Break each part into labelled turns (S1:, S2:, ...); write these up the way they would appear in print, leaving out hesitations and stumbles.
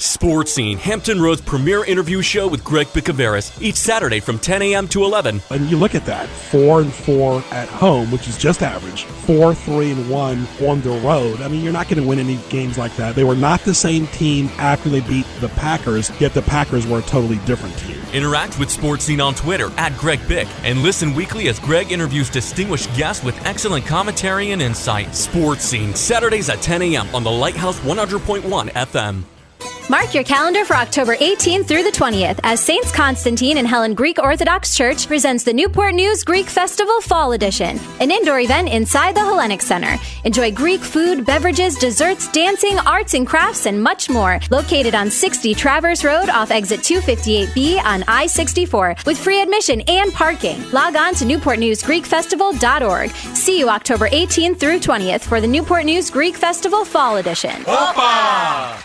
S1: Sports Scene, Hampton Road's premier interview show with Kraig Bicouvaris, each Saturday from 10 a.m. to 11.
S2: And you look at that, 4-4 at home, which is just average, 4-3-1 on the road. I mean, you're not going to win any games like that. They were not the same team after they beat the Packers, yet the Packers were a totally different team.
S1: Interact with Sports Scene on Twitter @GregBic and listen weekly as Kraig interviews distinguished guests with excellent commentary and insight. Sports Scene, Saturdays at 10 a.m. on the Lighthouse 100.1 FM.
S3: Mark your calendar for October 18th through the 20th as Saints Constantine and Helen Greek Orthodox Church presents the Newport News Greek Festival Fall Edition, an indoor event inside the Hellenic Center. Enjoy Greek food, beverages, desserts, dancing, arts and crafts, and much more. Located on 60 Traverse Road off exit 258B on I-64 with free admission and parking. Log on to newportnewsgreekfestival.org. See you October 18th through 20th for the Newport News Greek Festival Fall Edition.
S4: Opa!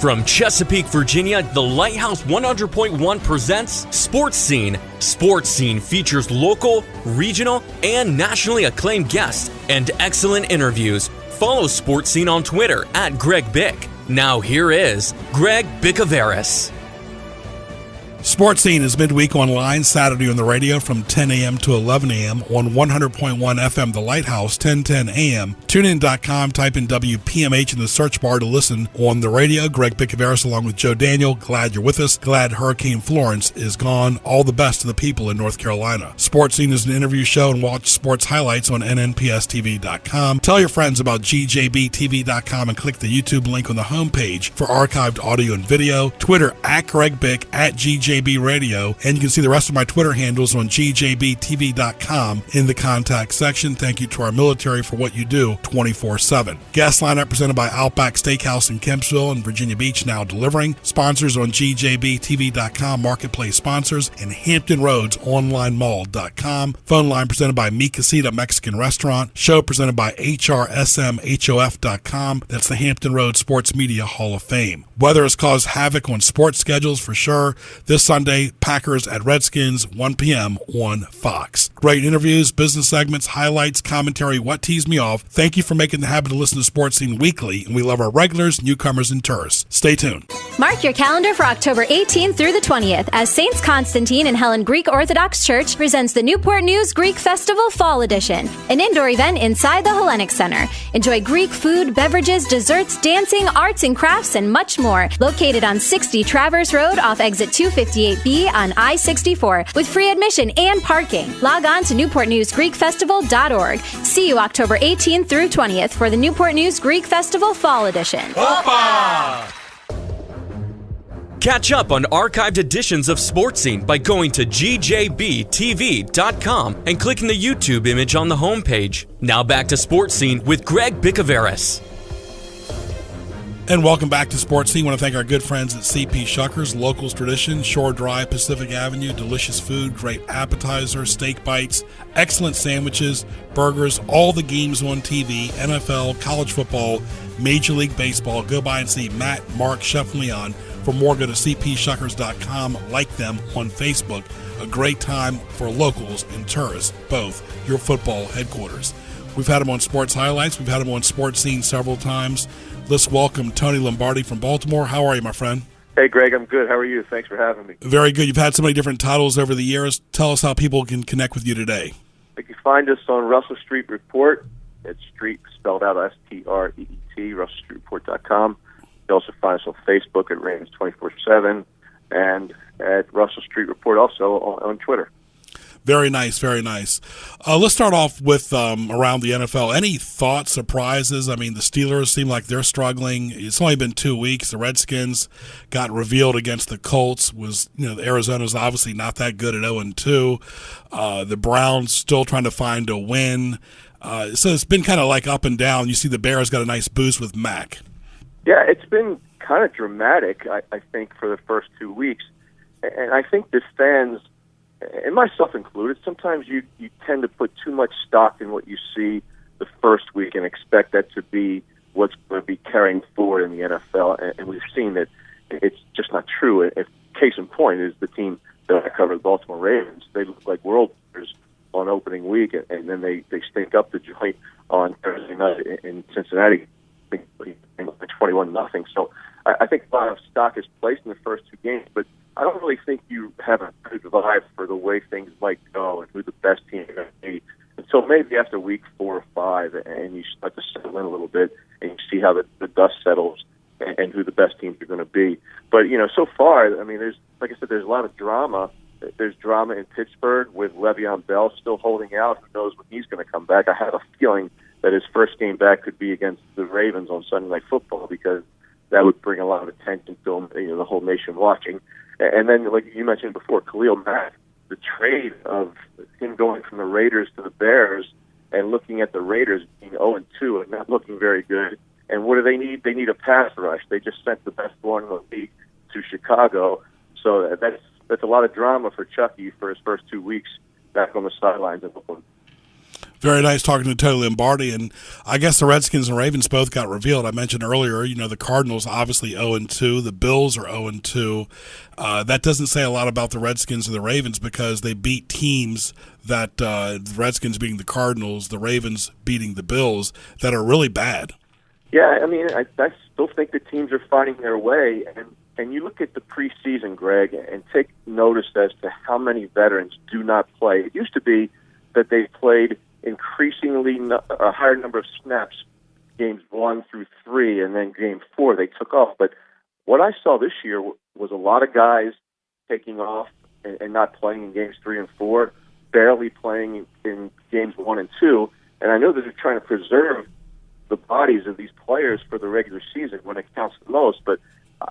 S1: From Chesapeake, Virginia, the Lighthouse 100.1 presents Sports Scene. Sports Scene features local, regional, and nationally acclaimed guests and excellent interviews. Follow Sports Scene on Twitter @GregBic. Now here is Kraig Bicouvaris.
S2: Sports Scene is midweek online, Saturday on the radio from 10 a.m. to 11 a.m. on 100.1 FM, The Lighthouse, 1010 a.m. TuneIn.com, type in WPMH in the search bar to listen on the radio. Kraig Bicouvaris along with Joe Daniel. Glad you're with us. Glad Hurricane Florence is gone. All the best to the people in North Carolina. Sports Scene is an interview show, and watch sports highlights on nnpstv.com. Tell your friends about gjbtv.com and click the YouTube link on the homepage for archived audio and video. Twitter @KraigBic, @GJB Radio, and you can see the rest of my Twitter handles on gjbtv.com in the contact section. Thank you to our military for what you do 24/7. Guest lineup presented by Outback Steakhouse in Kempsville and Virginia Beach, now delivering. Sponsors on gjbtv.com, marketplace sponsors, and Hampton Roads onlinemall.com. Phone line presented by Mi Casita Mexican Restaurant. Show presented by hrsmhof.com. That's the Hampton Roads Sports Media Hall of Fame. Weather has caused havoc on sports schedules for sure. This Sunday, Packers at Redskins, 1 p.m. on Fox. Great interviews, business segments, highlights, commentary, what teased me off. Thank you for making the habit to listen to Sports Scene weekly, and we love our regulars, newcomers, and tourists. Stay tuned.
S3: Mark your calendar for October 18th through the 20th as Saints Constantine and Helen Greek Orthodox Church presents the Newport News Greek Festival Fall Edition, an indoor event inside the Hellenic Center. Enjoy Greek food, beverages, desserts, dancing, arts and crafts, and much more. Located on 60 Traverse Road off exit 258B on I-64 with free admission and parking. Log on to newportnewsgreekfestival.org. See you October 18th through 20th for the Newport News Greek Festival Fall Edition.
S4: Opa!
S1: Catch up on archived editions of Sports Scene by going to gjbtv.com and clicking the YouTube image on the homepage. Now back to Sports Scene with Kraig Bicouvaris.
S2: And welcome back to Sports Scene. I want to thank our good friends at CP Shuckers, Locals Tradition, Shore Drive, Pacific Avenue. Delicious food, great appetizers, steak bites, excellent sandwiches, burgers, all the games on TV, NFL, college football, Major League Baseball. Go by and see Matt, Mark, Chef Leon. For more, go to cpshuckers.com. Like them on Facebook. A great time for locals and tourists, both your football headquarters. We've had them on Sports Highlights. We've had them on Sports Scene several times. Let's welcome Tony Lombardi from Baltimore. How are you, my friend?
S5: Hey, Greg, I'm good. How are you? Thanks for having me.
S2: Very good. You've had so many different titles over the years. Tell us how people can connect with you today.
S5: You can find us on Russell Street Report. It's Street spelled out STREET, RussellStreetReport.com. You can also find us on Facebook at Ravens 24/7 and at Russell Street Report also on Twitter.
S2: Very nice, very nice. Let's start off with around the NFL. Any thoughts, surprises? I mean, the Steelers seem like they're struggling. It's only been 2 weeks. The Redskins got revealed against the Colts. Arizona's obviously not that good at 0-2. The Browns still trying to find a win. So it's been kind of like up and down. You see the Bears got a nice boost with Mac.
S5: Yeah, it's been kind of dramatic, I think, for the first 2 weeks. And I think the fans, and myself included, sometimes you tend to put too much stock in what you see the first week and expect that to be what's going to be carrying forward in the NFL. And we've seen that it's just not true. Case in point is the team that I covered, the Baltimore Ravens. They look like world beaters week, and then they stink up the joint on Thursday night in Cincinnati, 21-0. So I think a lot of stock is placed in the first two games, but I don't really think you have a good vibe for the way things might go and who the best team is going to be until maybe after week 4 or 5, and you start to settle in a little bit and you see how the dust settles and who the best teams are going to be. But, so far, I mean, like I said, there's a lot of drama. There's drama in Pittsburgh with Le'Veon Bell still holding out. Who knows when he's going to come back? I have a feeling that his first game back could be against the Ravens on Sunday Night Football, because that would bring a lot of attention to him, the whole nation watching. And then, like you mentioned before, Khalil Mack, the trade of him going from the Raiders to the Bears and looking at the Raiders being 0-2 and not looking very good. And what do they need? They need a pass rush. They just sent the best one in the league to Chicago. So that's a lot of drama for Chucky for his first 2 weeks back on the sidelines in Oakland.
S2: Very nice talking to Tony Lombardi, and I guess the Redskins and Ravens both got revealed. I mentioned earlier, the Cardinals obviously 0-2, the Bills are 0-2. That doesn't say a lot about the Redskins and the Ravens, because they beat teams that the Redskins beating the Cardinals, the Ravens beating the Bills, that are really bad.
S5: Yeah, I mean, I still think the teams are finding their way, and you look at the preseason, Greg, and take notice as to how many veterans do not play. It used to be that they played increasingly a higher number of snaps, games 1 through 3, and then game 4 they took off. But what I saw this year was a lot of guys taking off and not playing in games 3 and 4, barely playing in games 1 and 2. And I know that they're trying to preserve the bodies of these players for the regular season when it counts the most, but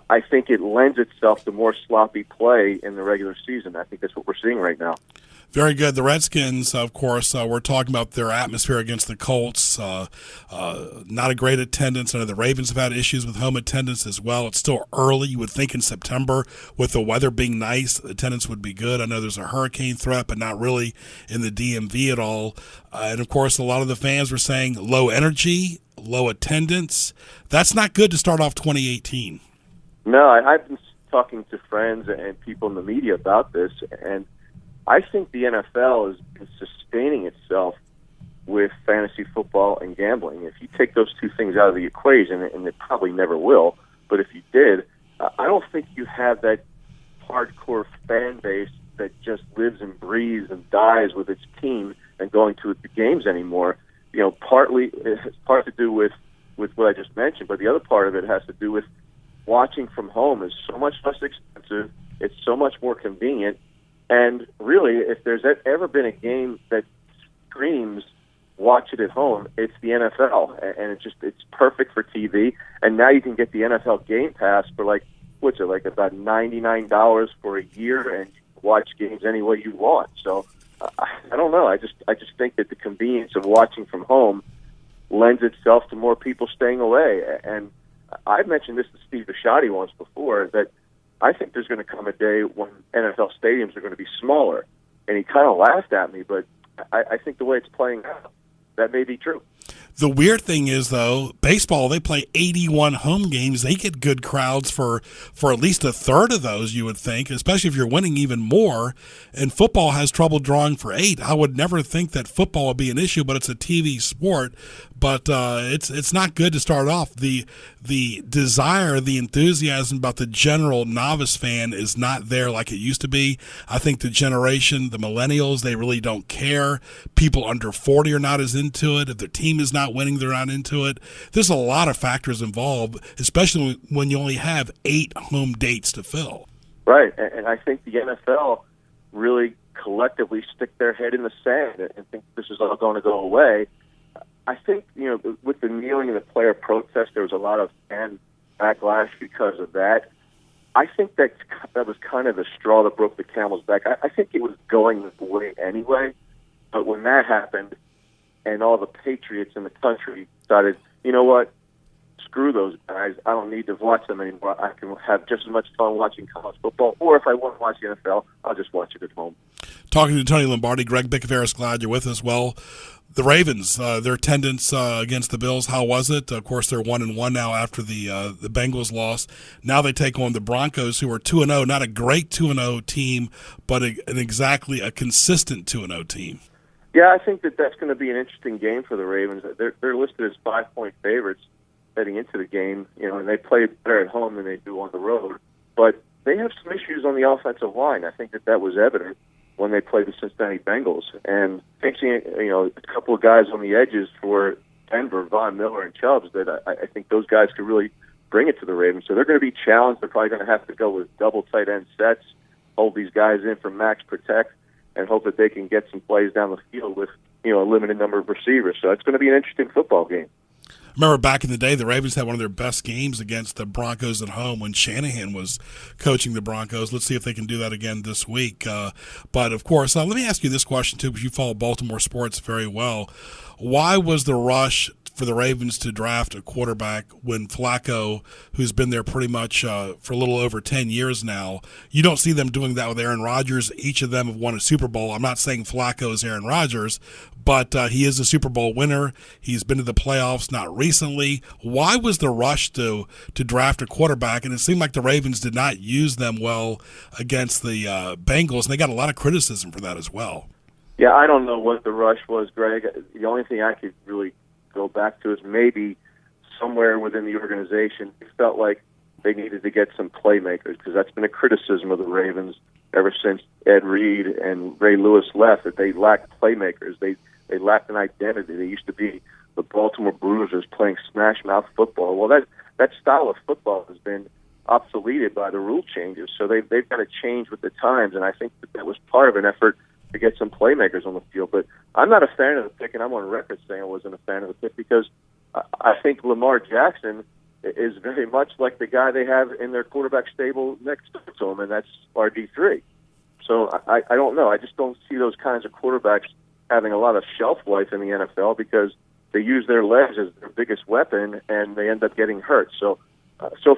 S5: I think it lends itself to more sloppy play in the regular season. I think that's what we're seeing right now.
S2: Very good. The Redskins, of course, we're talking about their atmosphere against the Colts. Not a great attendance. I know the Ravens have had issues with home attendance as well. It's still early. You would think in September, with the weather being nice, attendance would be good. I know there's a hurricane threat, but not really in the DMV at all. And, of course, a lot of the fans were saying low energy, low attendance. That's not good to start off 2018.
S5: No, I've been talking to friends and people in the media about this, and I think the NFL is sustaining itself with fantasy football and gambling. If you take those two things out of the equation, and it probably never will, but if you did, I don't think you have that hardcore fan base that just lives and breathes and dies with its team and going to the games anymore. Partly it has part to do with what I just mentioned, but the other part of it has to do with watching from home is so much less expensive. It's so much more convenient. And really, if there's ever been a game that screams watch it at home, it's the NFL. And it's perfect for TV. And now you can get the NFL Game Pass for about $99 for a year, and you can watch games any way you want. So I don't know. I just think that the convenience of watching from home lends itself to more people staying away. And I've mentioned this to Steve Bisciotti once before, that I think there's going to come a day when NFL stadiums are going to be smaller. And he kind of laughed at me, but I think the way it's playing out, that may be true.
S2: The weird thing is, though, baseball, they play 81 home games. They get good crowds for at least a third of those, you would think, especially if you're winning even more. And football has trouble drawing for 8. I would never think that football would be an issue, but it's a TV sport. But it's not good to start off. The desire, the enthusiasm about the general novice fan is not there like it used to be. I think the generation, the millennials, they really don't care. People under 40 are not as into it. If their team is not winning, they're not into it. There's a lot of factors involved, especially when you only have 8 home dates to fill.
S5: Right, and I think the NFL really collectively stick their head in the sand and think this is all going to go away. I think, with the kneeling and the player protest, there was a lot of fan backlash because of that. I think that was kind of the straw that broke the camel's back. I think it was going the way anyway, but when that happened and all the patriots in the country decided, you know what, screw those guys, I don't need to watch them anymore. I can have just as much fun watching college football, or if I want to watch the NFL, I'll just watch it at home. Talking to Tony Lombardi, Greg Bicouvaris, glad you're with us. Well, the Ravens, their attendance against the Bills, how was it? Of course, they're 1-1 now after the Bengals loss. Now they take on the Broncos, who are 2-0. Not a great 2-0 team, but exactly a consistent 2-0 team. Yeah, I think that's going to be an interesting game for the Ravens. They're listed as 5-point favorites heading into the game, and they play better at home than they do on the road. But they have some issues on the offensive line. I think that was evident when they played the Cincinnati Bengals. And fixing, a couple of guys on the edges for Denver, Von Miller and Chubbs, that I think those guys could really bring it to the Ravens. So they're going to be challenged. They're probably going to have to go with double tight end sets, hold these guys in for max protect, and hope that they can get some plays down the field with, a limited number of receivers. So it's going to be an interesting football game.
S2: Remember back in the day, the Ravens had one of their best games against the Broncos at home when Shanahan was coaching the Broncos. Let's see if they can do that again this week. But, of course, let me ask you this question, too, because you follow Baltimore sports very well. Why was the rush for the Ravens to draft a quarterback when Flacco, who's been there pretty much for a little over 10 years now, you don't see them doing that with Aaron Rodgers. Each of them have won a Super Bowl. I'm not saying Flacco is Aaron Rodgers, but he is a Super Bowl winner. He's been to the playoffs, not recently. Why was the rush to draft a quarterback? And it seemed like the Ravens did not use them well against the Bengals, and they got a lot of criticism for that as well.
S5: Yeah, I don't know what the rush was, Greg. The only thing I could really go back to is maybe somewhere within the organization it felt like they needed to get some playmakers, because that's been a criticism of the Ravens ever since Ed Reed and Ray Lewis left, that they lacked playmakers. They lacked an identity. They used to be the Baltimore Bruisers playing smash mouth football. Well, that style of football has been obsoleted by the rule changes, so they've got to change with the times, and I think that was part of an effort to get some playmakers on the field. But I'm not a fan of the pick, and I'm on record saying I wasn't a fan of the pick, because I think Lamar Jackson is very much like the guy they have in their quarterback stable next to him, and that's RG3. So I don't know. I just don't see those kinds of quarterbacks having a lot of shelf life in the NFL, because they use their legs as their biggest weapon, and they end up getting hurt. So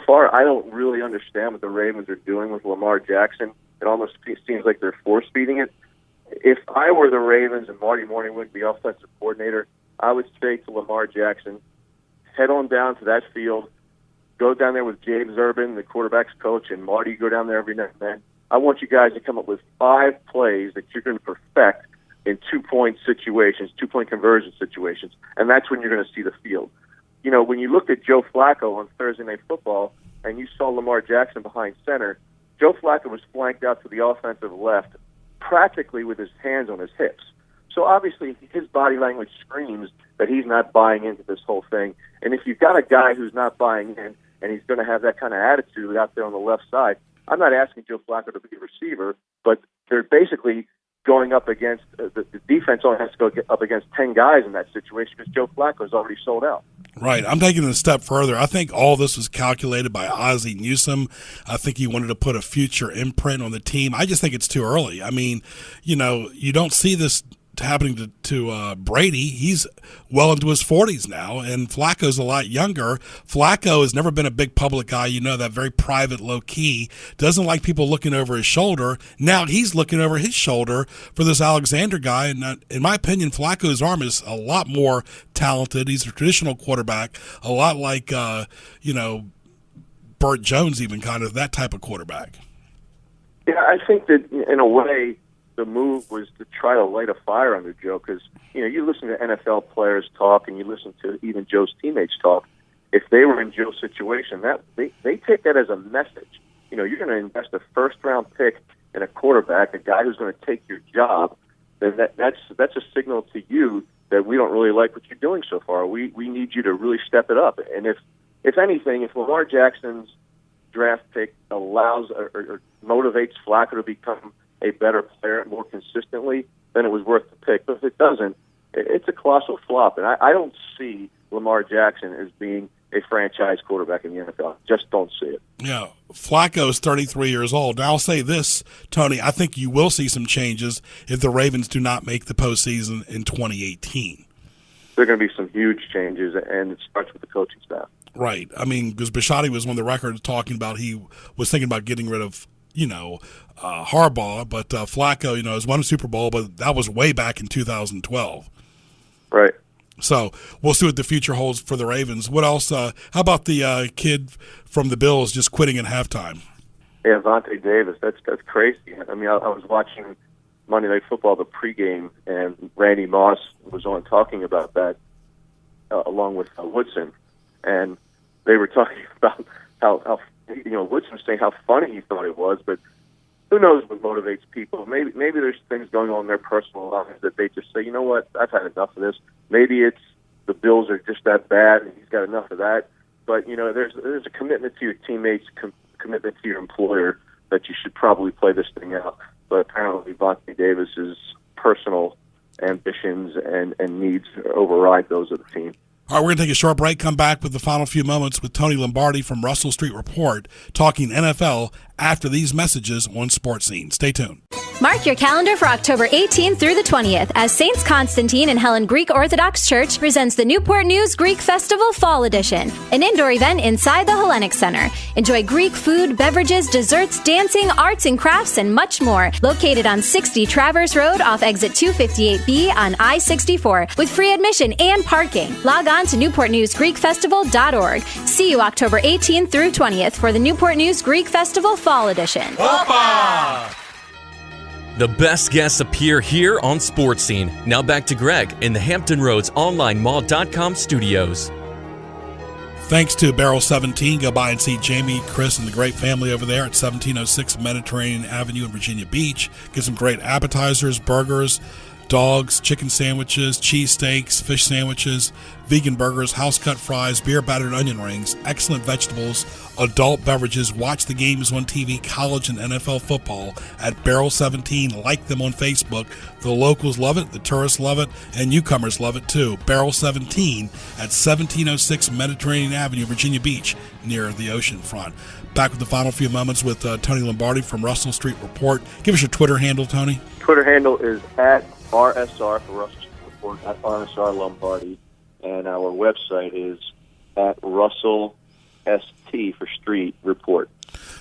S5: far, I don't really understand what the Ravens are doing with Lamar Jackson. It almost seems like they're force-feeding it. If I were the Ravens and Marty Morningwood, the offensive coordinator, I would say to Lamar Jackson, head on down to that field, go down there with James Urban, the quarterback's coach, and Marty, go down there every now and then. I want you guys to come up with 5 plays that you're going to perfect in 2-point situations, 2-point conversion situations, and that's when you're going to see the field. When you looked at Joe Flacco on Thursday Night Football and you saw Lamar Jackson behind center, Joe Flacco was flanked out to the offensive left practically with his hands on his hips. So obviously his body language screams that he's not buying into this whole thing. And if you've got a guy who's not buying in and he's going to have that kind of attitude out there on the left side, I'm not asking Joe Flacco to be a receiver, but they're basically going up against the defense only has to go up against 10 guys in that situation, because Joe Flacco is already sold out.
S2: Right. I'm taking it a step further. I think all this was calculated by Ozzie Newsome. I think he wanted to put a future imprint on the team. I just think it's too early. I mean, you don't see this happening to Brady. He's well into his 40s now, and Flacco's a lot younger. Flacco has never been a big public guy, that very private, low-key, doesn't like people looking over his shoulder. Now he's looking over his shoulder for this Alexander guy, and in my opinion, Flacco's arm is a lot more talented. He's a traditional quarterback, a lot like, Burt Jones, even kind of that type of quarterback.
S5: Yeah, I think that in a way, the move was to try to light a fire under Joe, because you listen to NFL players talk and you listen to even Joe's teammates talk. If they were in Joe's situation, that they take that as a message. You're going to invest a first-round pick in a quarterback, a guy who's going to take your job. Then that's a signal to you that we don't really like what you're doing so far. We need you to really step it up. And if anything, if Lamar Jackson's draft pick allows or motivates Flacco to become a better player more consistently, then it was worth the pick. But if it doesn't, it's a colossal flop. And I don't see Lamar Jackson as being a franchise quarterback in the NFL. Just don't see it.
S2: Yeah, Flacco is 33 years old. Now, I'll say this, Tony, I think you will see some changes if the Ravens do not make the postseason in 2018.
S5: There are going to be some huge changes, and it starts with the coaching staff.
S2: Right. I mean, because Bisciotti was on the record talking about he was thinking about getting rid of, Harbaugh, but Flacco, has won a Super Bowl, but that was way back in 2012.
S5: Right.
S2: So we'll see what the future holds for the Ravens. What else? How about the kid from the Bills just quitting at halftime?
S5: Yeah, Vontae Davis. That's crazy. I mean, I was watching Monday Night Football, the pregame, and Randy Moss was on talking about that along with Woodson, and they were talking about how Woodson was saying how funny he thought it was, but who knows what motivates people? Maybe there's things going on in their personal lives that they just say, you know what, I've had enough of this. Maybe it's the Bills are just that bad, and he's got enough of that. But there's a commitment to your teammates, commitment to your employer that you should probably play this thing out. But apparently, Vontae Davis's personal ambitions and needs override those of the team.
S2: All right, we're going to take a short break, come back with the final few moments with Tony Lombardi from Russell Street Report, talking NFL after these messages on Sports Scene. Stay tuned.
S3: Mark your calendar for October 18th through the 20th as Saints Constantine and Helen Greek Orthodox Church presents the Newport News Greek Festival Fall Edition, an indoor event inside the Hellenic Center. Enjoy Greek food, beverages, desserts, dancing, arts and crafts, and much more. Located on 60 Traverse Road off exit 258B on I-64 with free admission and parking. Log on to newportnewsgreekfestival.org. See you October 18th through 20th for the Newport News Greek Festival Fall Edition.
S4: Opa!
S1: The best guests appear here on Sports Scene. Now back to Greg in the Hampton Roads OnlineMall.com studios.
S2: Thanks to Barrel 17. Go by and see Jamie, Chris, and the great family over there at 1706 Mediterranean Avenue in Virginia Beach. Get some great appetizers, burgers, dogs, chicken sandwiches, cheesesteaks, fish sandwiches, vegan burgers, house-cut fries, beer-battered onion rings, excellent vegetables, adult beverages. Watch the games on TV, college and NFL football at Barrel 17. Like them on Facebook. The locals love it, the tourists love it, and newcomers love it too. Barrel 17 at 1706 Mediterranean Avenue, Virginia Beach, near the ocean front. Back with the final few moments with Tony Lombardi from Russell Street Report. Give us your Twitter handle, Tony.
S5: Twitter handle is at RSR for Russell Street Report, at RSR Lombardi, and our website is at Russell ST for Street Report.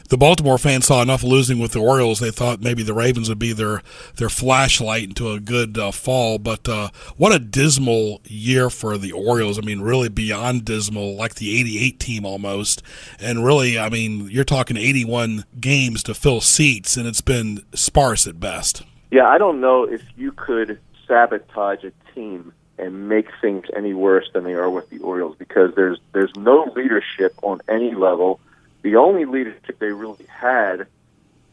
S2: The Baltimore fans saw enough losing with the Orioles. They thought maybe the Ravens would be their flashlight into a good fall. But what a dismal year for the Orioles. I mean, really beyond dismal, like the 88 team almost. And really, I mean, you're talking 81 games to fill seats, and it's been sparse at best.
S5: Yeah, I don't know if you could sabotage a team and make things any worse than they are with the Orioles, because there's no leadership on any level. The only leadership they really had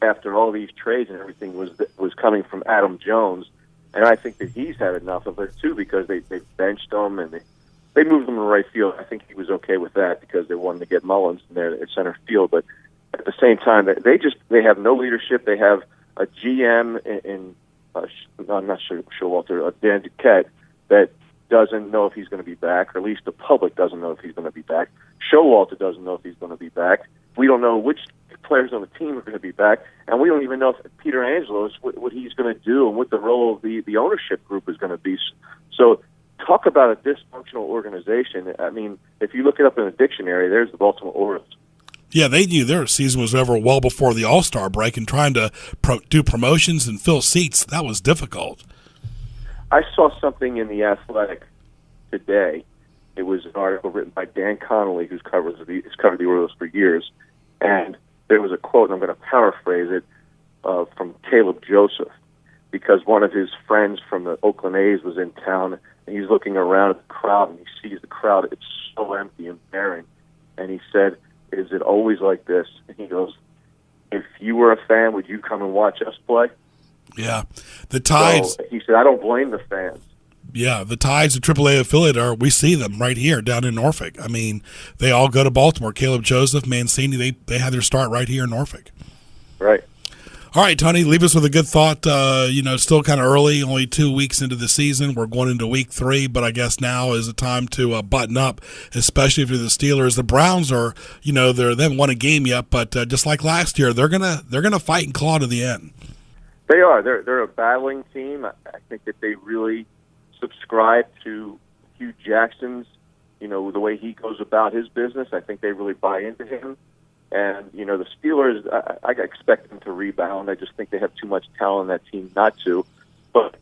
S5: after all these trades and everything was coming from Adam Jones, and I think that he's had enough of it too, because they benched him and they moved him to right field. I think he was okay with that because they wanted to get Mullins in there at center field, but at the same time they have no leadership. They have a GM in I'm not sure Walter, Dan Duquette, that doesn't know if he's going to be back, or at least the public doesn't know if he's going to be back. Showalter doesn't know if he's going to be back. We don't know which players on the team are going to be back, and we don't even know if Peter Angelos, what he's going to do and what the role of the ownership group is going to be. So talk about a dysfunctional organization. I mean, if you look it up in the dictionary, there's the Baltimore Orioles.
S2: Yeah, they knew their season was over well before the All-Star break, and trying to do promotions and fill seats, that was difficult.
S5: I saw something in The Athletic today. It was an article written by Dan Connolly, who's covered the Orioles for years, and there was a quote, and I'm going to paraphrase it, from Caleb Joseph, because one of his friends from the Oakland A's was in town, and he's looking around at the crowd, and he sees the crowd. It's so empty and barren, and he said, "Is it always like this?" And he goes, "If you were a fan, would you come and watch us play?"
S2: Yeah. The Tides.
S5: So he said, "I don't blame the fans."
S2: Yeah, the Tides, the AAA affiliate, we see them right here down in Norfolk. I mean, they all go to Baltimore. Caleb Joseph, Mancini, they had their start right here in Norfolk.
S5: Right.
S2: All right, Tony, leave us with a good thought. Still kind of early, only 2 weeks into the season. We're going into week 3, but I guess now is the time to button up, especially for the Steelers. The Browns are, they haven't won a game yet, but just like last year, they're gonna fight and claw to the end.
S5: They are. They're a battling team. I think that they really subscribe to Hugh Jackson's, the way he goes about his business. I think they really buy into him. And, the Steelers, I expect them to rebound. I just think they have too much talent on that team not to. But,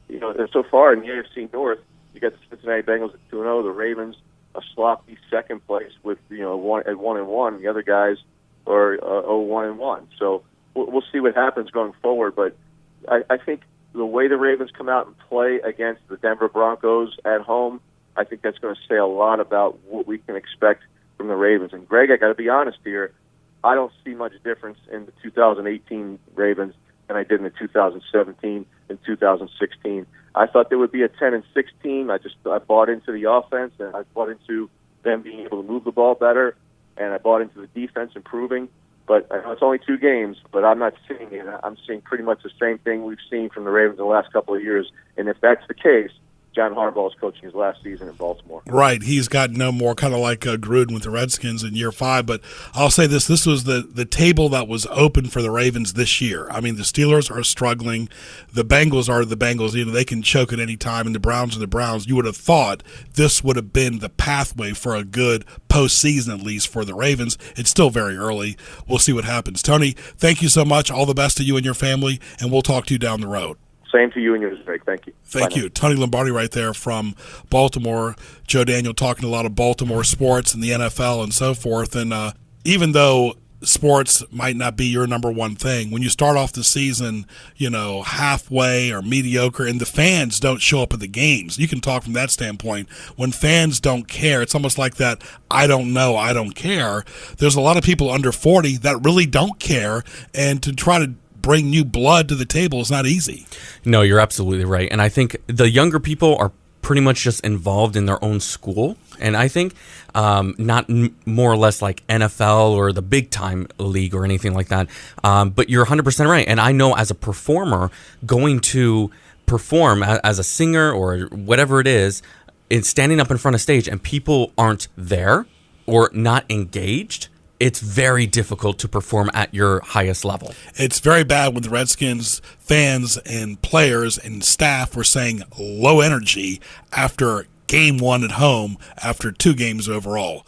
S5: so far in the AFC North, you got the Cincinnati Bengals at 2-0, the Ravens a sloppy second place with, 1-1. The other guys are 0-1-1. So we'll see what happens going forward. But I think the way the Ravens come out and play against the Denver Broncos at home, I think that's going to say a lot about what we can expect from the Ravens. And, Greg, I got to be honest here, I don't see much difference in the 2018 Ravens than I did in the 2017 and 2016. I thought there would be a 10-6 team. I bought into the offense, and I bought into them being able to move the ball better, and I bought into the defense improving. But I know it's only 2 games, but I'm not seeing it. I'm seeing pretty much the same thing we've seen from the Ravens in the last couple of years. And if that's the case, John Harbaugh is coaching his last season in Baltimore.
S2: Right. He's got no more, kind of like Gruden with the Redskins in year 5. But I'll say this was the table that was open for the Ravens this year. I mean, the Steelers are struggling. The Bengals are the Bengals. You know, they can choke at any time, and the Browns are the Browns. You would have thought this would have been the pathway for a good postseason, at least for the Ravens. It's still very early. We'll see what happens. Tony, thank you so much. All the best to you and your family, and we'll talk to you down the road.
S5: Same to you and yours, Greg. Thank you.
S2: Thank you. Tony Lombardi right there from Baltimore. Joe Daniel talking a lot of Baltimore sports and the NFL and so forth. And even though sports might not be your number one thing, when you start off the season, halfway or mediocre and the fans don't show up at the games, you can talk from that standpoint. When fans don't care, it's almost like that I don't know, I don't care. There's a lot of people under 40 that really don't care, and to try to bring new blood to the table is not easy.
S1: No, you're absolutely right. And I think the younger people are pretty much just involved in their own school. And I think not more or less like NFL or the big time league or anything like that. But you're 100% right. And I know as a performer, going to perform as a singer or whatever it is, it's standing up in front of stage and people aren't there or not engaged, it's very difficult to perform at your highest level.
S2: It's very bad when the Redskins fans and players and staff were saying low energy after game 1 at home after 2 games overall.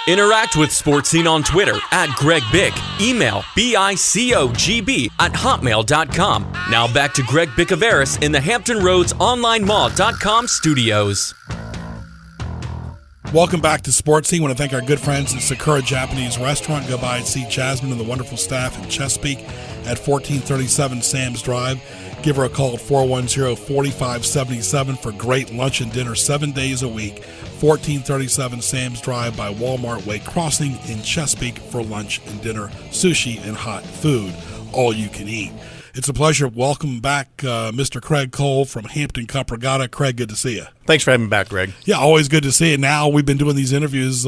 S1: Interact with Sports Scene on Twitter at Greg Bick. Email bicogb@hotmail.com. Now back to Greg Bicouvaris in the Hampton Roads OnlineMall.com studios.
S2: Welcome back to Sports Scene. I want to thank our good friends at Sakura Japanese Restaurant. Go by and see Jasmine and the wonderful staff in Chesapeake at 1437 Sam's Drive. Give her a call at 410-4577 for great lunch and dinner 7 days a week. 1437 Sam's Drive by Walmart Way Crossing in Chesapeake for lunch and dinner, sushi and hot food, all you can eat. It's a pleasure. Welcome back, Mr. Kraig Cole from Hampton Cup Regatta. Craig, good to see you.
S6: Thanks for having me back, Greg.
S2: Yeah, always good to see you. Now we've been doing these interviews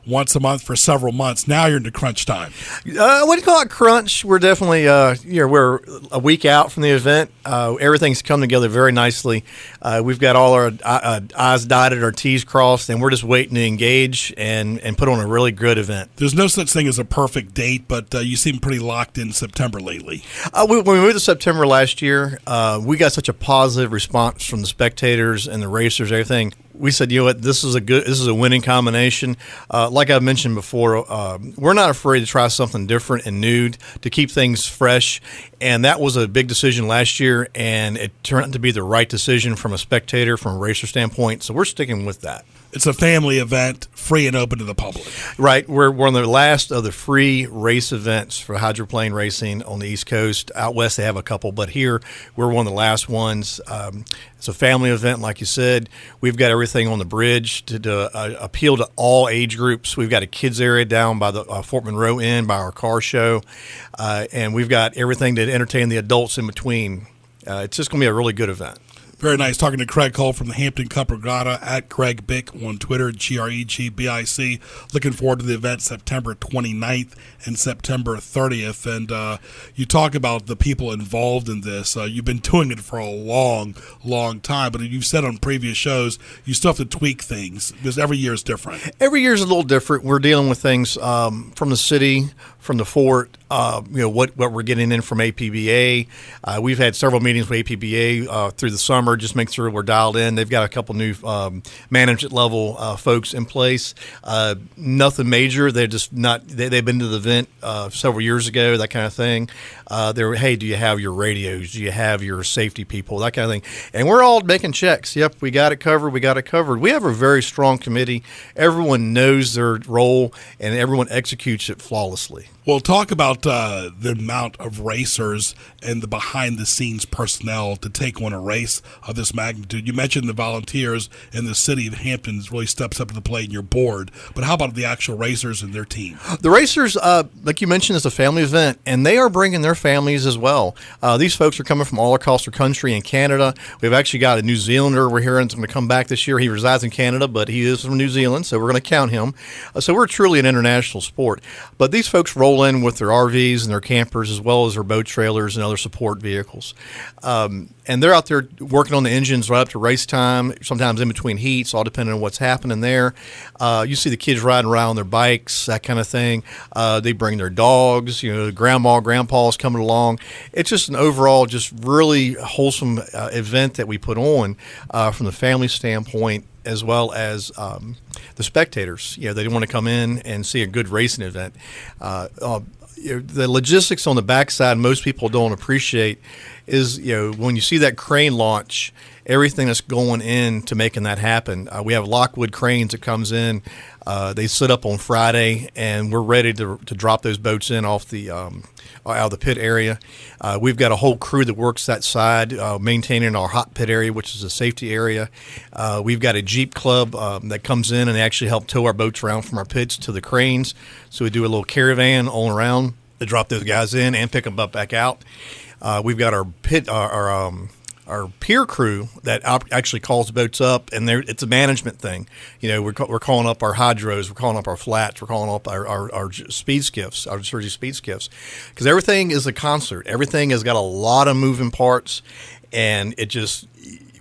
S2: once a month for several months. Now you're into crunch time.
S6: I wouldn't call it crunch. We're definitely we're a week out from the event. Everything's come together very nicely. We've got all our I's dotted, our T's crossed, and we're just waiting to engage and put on a really good event.
S2: There's no such thing as a perfect date, but you seem pretty locked in September lately.
S6: When we moved to September last year, we got such a positive response from the spectators and the racers, everything. We said, you know what, this is a winning combination. Like I've mentioned before, we're not afraid to try something different and new to keep things fresh. And that was a big decision last year, and it turned out to be the right decision from a spectator, from a racer standpoint. So we're sticking with that.
S2: It's a family event, free and open to the public.
S6: Right. We're one of the last of the free race events for hydroplane racing on the East Coast. Out west, they have a couple, but here we're one of the last ones. It's a family event, like you said. We've got everything on the bridge to appeal to all age groups. We've got a kids area down by the Fort Monroe Inn by our car show, and we've got everything to entertain the adults in between. It's just going to be a really good event.
S2: Very nice. Talking to Kraig Cole from the Hampton Cup Regatta at Greg Bick on Twitter, GREGBIC. Looking forward to the event September 29th and September 30th. And you talk about the people involved in this. You've been doing it for a long, long time. But you've said on previous shows, you still have to tweak things because every year is different.
S6: Every year is a little different. We're dealing with things from the city, from the fort, what we're getting in from APBA. We've had several meetings with APBA through the summer hammer, just make sure we're dialed in. They've got a couple new management level folks in place. Nothing major. They're just not. They've been to the event several years ago, that kind of thing. They're, hey, do you have your radios? Do you have your safety people? That kind of thing. And we're all making checks. Yep, we got it covered. We got it covered. We have a very strong committee. Everyone knows their role, and everyone executes it flawlessly.
S2: Well, talk about the amount of racers and the behind-the-scenes personnel to take on a race of this magnitude. You mentioned the volunteers, and the city of Hampton really steps up to the plate in your board. But how about the actual racers and their team?
S6: The racers, like you mentioned, is a family event, and they are bringing their families as well. These folks are coming from all across the country and Canada. We've actually got a New Zealander we're hearing is going to come back this year. He resides in Canada, but he is from New Zealand, so we're going to count him. So we're truly an international sport. But these folks roll in with their RVs and their campers as well as their boat trailers and other support vehicles. And they're out there working on the engines right up to race time, sometimes in between heats, all depending on what's happening there. You see the kids riding around on their bikes, that kind of thing. They bring their dogs, grandma, grandpa's coming along. It's just an overall just really wholesome event that we put on from the family standpoint, as well as the spectators. They want to come in and see a good racing event. The logistics on the backside most people don't appreciate is, when you see that crane launch, everything that's going into making that happen. We have Lockwood Cranes that comes in. They sit up on Friday, and we're ready to drop those boats in off the out of the pit area. We've got a whole crew that works that side, maintaining our hot pit area, which is a safety area. We've got a Jeep club that comes in and they actually help tow our boats around from our pits to the cranes. So we do a little caravan all around to drop those guys in and pick them up back out. We've got our pit, our pier crew that actually calls the boats up, and it's a management thing. We're calling up our hydros, we're calling up our flats, we're calling up our speed skiffs, our Surgery speed skiffs, because everything is a concert. Everything has got a lot of moving parts, and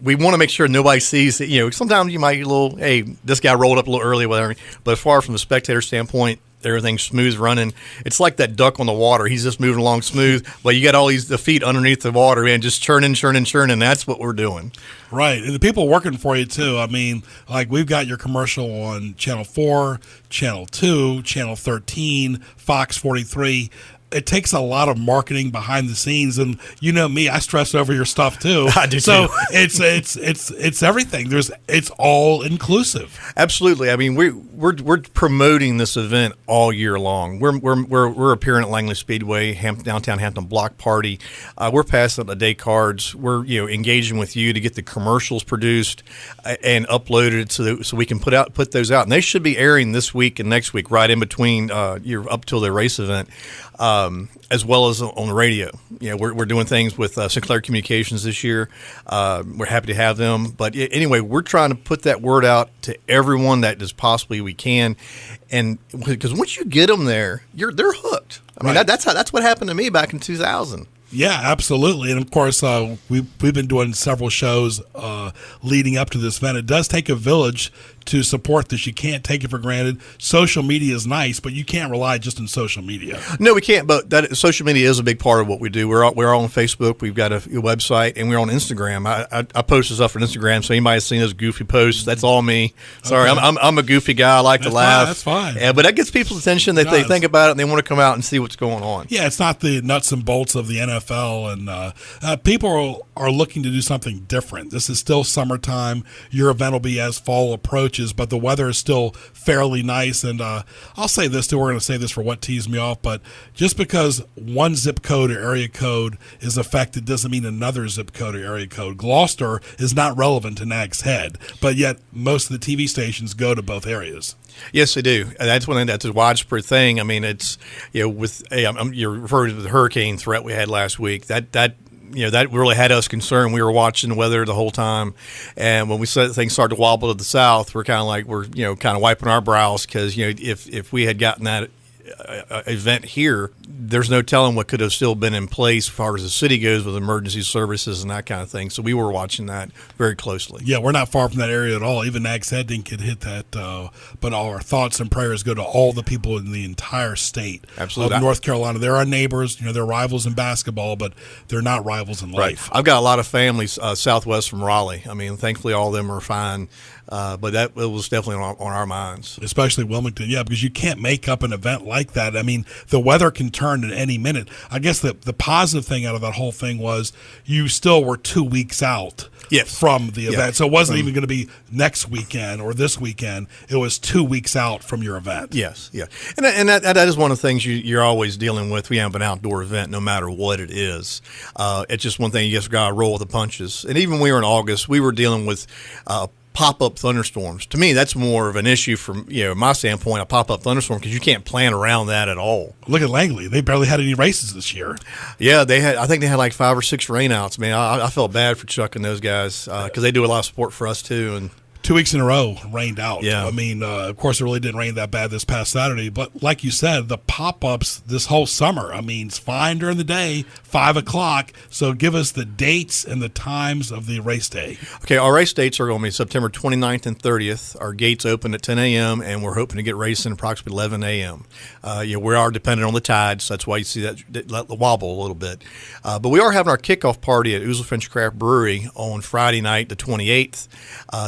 S6: we want to make sure nobody sees it. Sometimes you might get a little, hey, this guy rolled up a little early, whatever. But as far from the spectator standpoint, everything's smooth running. It's like that duck on the water. He's just moving along smooth, but you got all the feet underneath the water, man, just churning. That's what we're doing.
S2: Right. And the people working for you, too. I mean, like we've got your commercial on Channel 4, Channel 2, Channel 13, Fox 43. It takes a lot of marketing behind the scenes, and me, I stress over your stuff too.
S6: I do
S2: so
S6: too.
S2: it's everything. It's all inclusive.
S6: Absolutely. I mean, we're promoting this event all year long. We're appearing at Langley Speedway, downtown Hampton Block Party. We're passing out the day cards. We're engaging with you to get the commercials produced and uploaded so we can put those out. And they should be airing this week and next week, right in between up till the race event. As well as on the radio. We're doing things with Sinclair Communications this year. We're happy to have them. But anyway, we're trying to put that word out to everyone that as possibly we can. And because once you get them there, they're hooked. I mean,
S2: right.
S6: that's what happened to me back in 2000.
S2: Yeah, absolutely. And, of course, we've been doing several shows leading up to this event. It does take a village to support this. You can't take it for granted. Social media is nice, but you can't rely just on social media.
S6: No, we can't, but social media is a big part of what we do. We're on Facebook. We've got a website, and we're on Instagram. I post stuff on Instagram, so anybody has seen those goofy posts, that's all me. Sorry, okay. I'm a goofy guy. I like to laugh.
S2: That's fine.
S6: Yeah, but that gets people's attention. They think about it, and they want to come out and see what's going on.
S2: Yeah, it's not the nuts and bolts of the NFL, and people are looking to do something different. This is still summertime. Your event will be as fall approaches, but the weather is still fairly nice. And I'll say this, too. We're going to say this for what teased me off, but just because one zip code or area code is affected doesn't mean another zip code or area code. Gloucester is not relevant to Nag's Head, but yet most of the TV stations go to both areas. Yes,
S6: they do. That's a widespread thing. I mean, it's you're referring to the hurricane threat we had last week. That really had us concerned. We were watching the weather the whole time, and when we saw things start to wobble to the south, we're kind of wiping our brows because if we had gotten that event here, there's no telling what could have still been in place as far as the city goes with emergency services and that kind of thing. So we were watching that very closely.
S2: Yeah, we're not far from that area at all. Even Nags Head didn't get hit that, but all our thoughts and prayers go to all the people in the entire state
S6: Absolutely.
S2: of North Carolina. They're our neighbors. They're rivals in basketball, but they're not rivals in life.
S6: I've got a lot of families southwest from Raleigh. I mean, thankfully all of them are fine, but it was definitely on our minds.
S2: Especially Wilmington, yeah, because you can't make up an event like that. I mean, the weather can turn at any minute. I guess the positive thing out of that whole thing was you still were 2 weeks out from the event. So it wasn't even going to be next weekend or this weekend. It was 2 weeks out from your event.
S6: Yes, yeah. And that is one of the things you're always dealing with. We have an outdoor event no matter what it is. It's just one thing you just got to roll with the punches. And even when we were in August, we were dealing with pop-up thunderstorms. To me, that's more of an issue from my standpoint, a pop-up thunderstorm, because you can't plan around that at all.
S2: Look at Langley; they barely had any races this year.
S6: Yeah, I think they had like 5 or 6 rainouts. Man, I felt bad for Chuck and those guys because they do a lot of support for us too. And
S2: 2 weeks in a row rained out.
S6: Yeah.
S2: I mean, of course, it really didn't rain that bad this past Saturday. But like you said, the pop-ups this whole summer, I mean, it's fine during the day, 5 o'clock. So give us the dates and the times of the race day.
S6: Okay, our race dates are going to be September 29th and 30th. Our gates open at 10 a.m., and we're hoping to get racing approximately 11 a.m. We are dependent on the tides, so that's why you see that wobble a little bit. But we are having our kickoff party at Ouzelfinch Craft Brewery on Friday night, the 28th.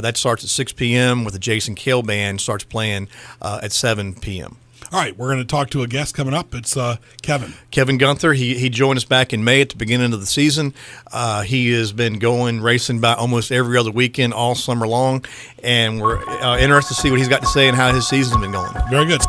S6: That starts at 6 p.m. with the Jason Cale Band, starts playing at 7 p.m.
S2: All right, we're going to talk to a guest coming up. It's Kevin.
S6: Kevin Gunther. He joined us back in May at the beginning of the season. He has been going racing by almost every other weekend all summer long, and we're interested to see what he's got to say and how his season's been going.
S2: Very good.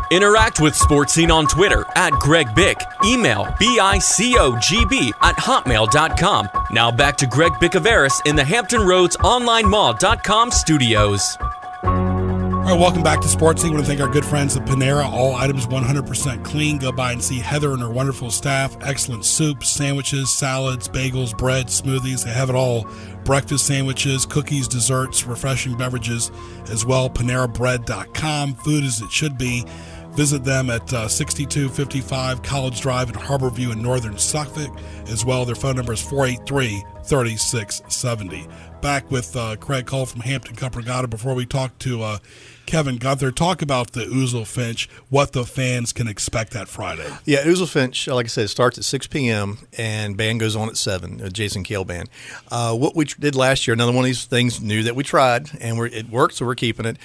S1: Interact with Sports Scene on Twitter at Greg Bick. Email bicogb@hotmail.com. Now back to Greg Bicouvaris in the Hampton Roads OnlineMall.com studios.
S2: All right, welcome back to Sports Scene. I want to thank our good friends at Panera. All items 100% clean. Go by and see Heather and her wonderful staff. Excellent soups, sandwiches, salads, bagels, bread, smoothies. They have it all. Breakfast sandwiches, cookies, desserts, refreshing beverages as well. PaneraBread.com. Food as it should be. Visit them at 6255 College Drive in Harborview in northern Suffolk. As well, their phone number is 483-3670. Back with Kraig Cole from Hampton Cup-Regatta. Before we talk to Kevin Gunther, talk about the Ouzelfinch, what the fans can expect that Friday.
S6: Yeah, Ouzelfinch, like I said, starts at 6 p.m. and band goes on at 7, Jason Cale Band. What we did last year, another one of these things new that we tried, and it worked, so we're keeping it.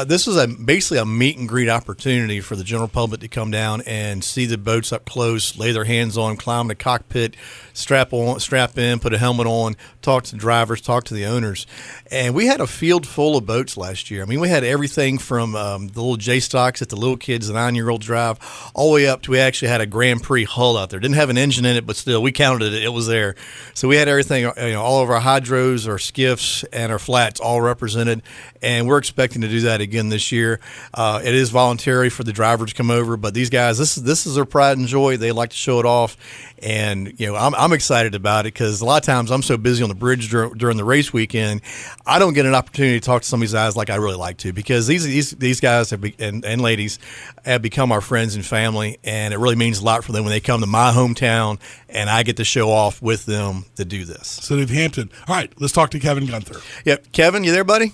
S6: This is basically a meet and greet opportunity for the general public to come down and see the boats up close, lay their hands on, climb the cockpit, strap in, put a helmet on, talk to the drivers, talk to the owners. And we had a field full of boats last year. I mean, we had everything from the little J-Stocks that the little kids, the 9-year-olds drive, all the way up to we actually had a Grand Prix hull out there. Didn't have an engine in it, but still, we counted it. It was there. So we had everything, all of our hydros, our skiffs, and our flats all represented, and we're expecting to do that again this year. It is voluntary for the driver to come over, but these guys, this is their pride and joy. They like to show it off, and I'm excited about it because a lot of times I'm so busy on the bridge during the race weekend, I don't get an opportunity to talk to some of these guys like I really like to, because these guys and ladies have become our friends and family, and it really means a lot for them when they come to my hometown and I get to show off with them to do this.
S2: City of Hampton. All right, let's talk to Kevin Gunther.
S6: Yep, Kevin, you there, buddy?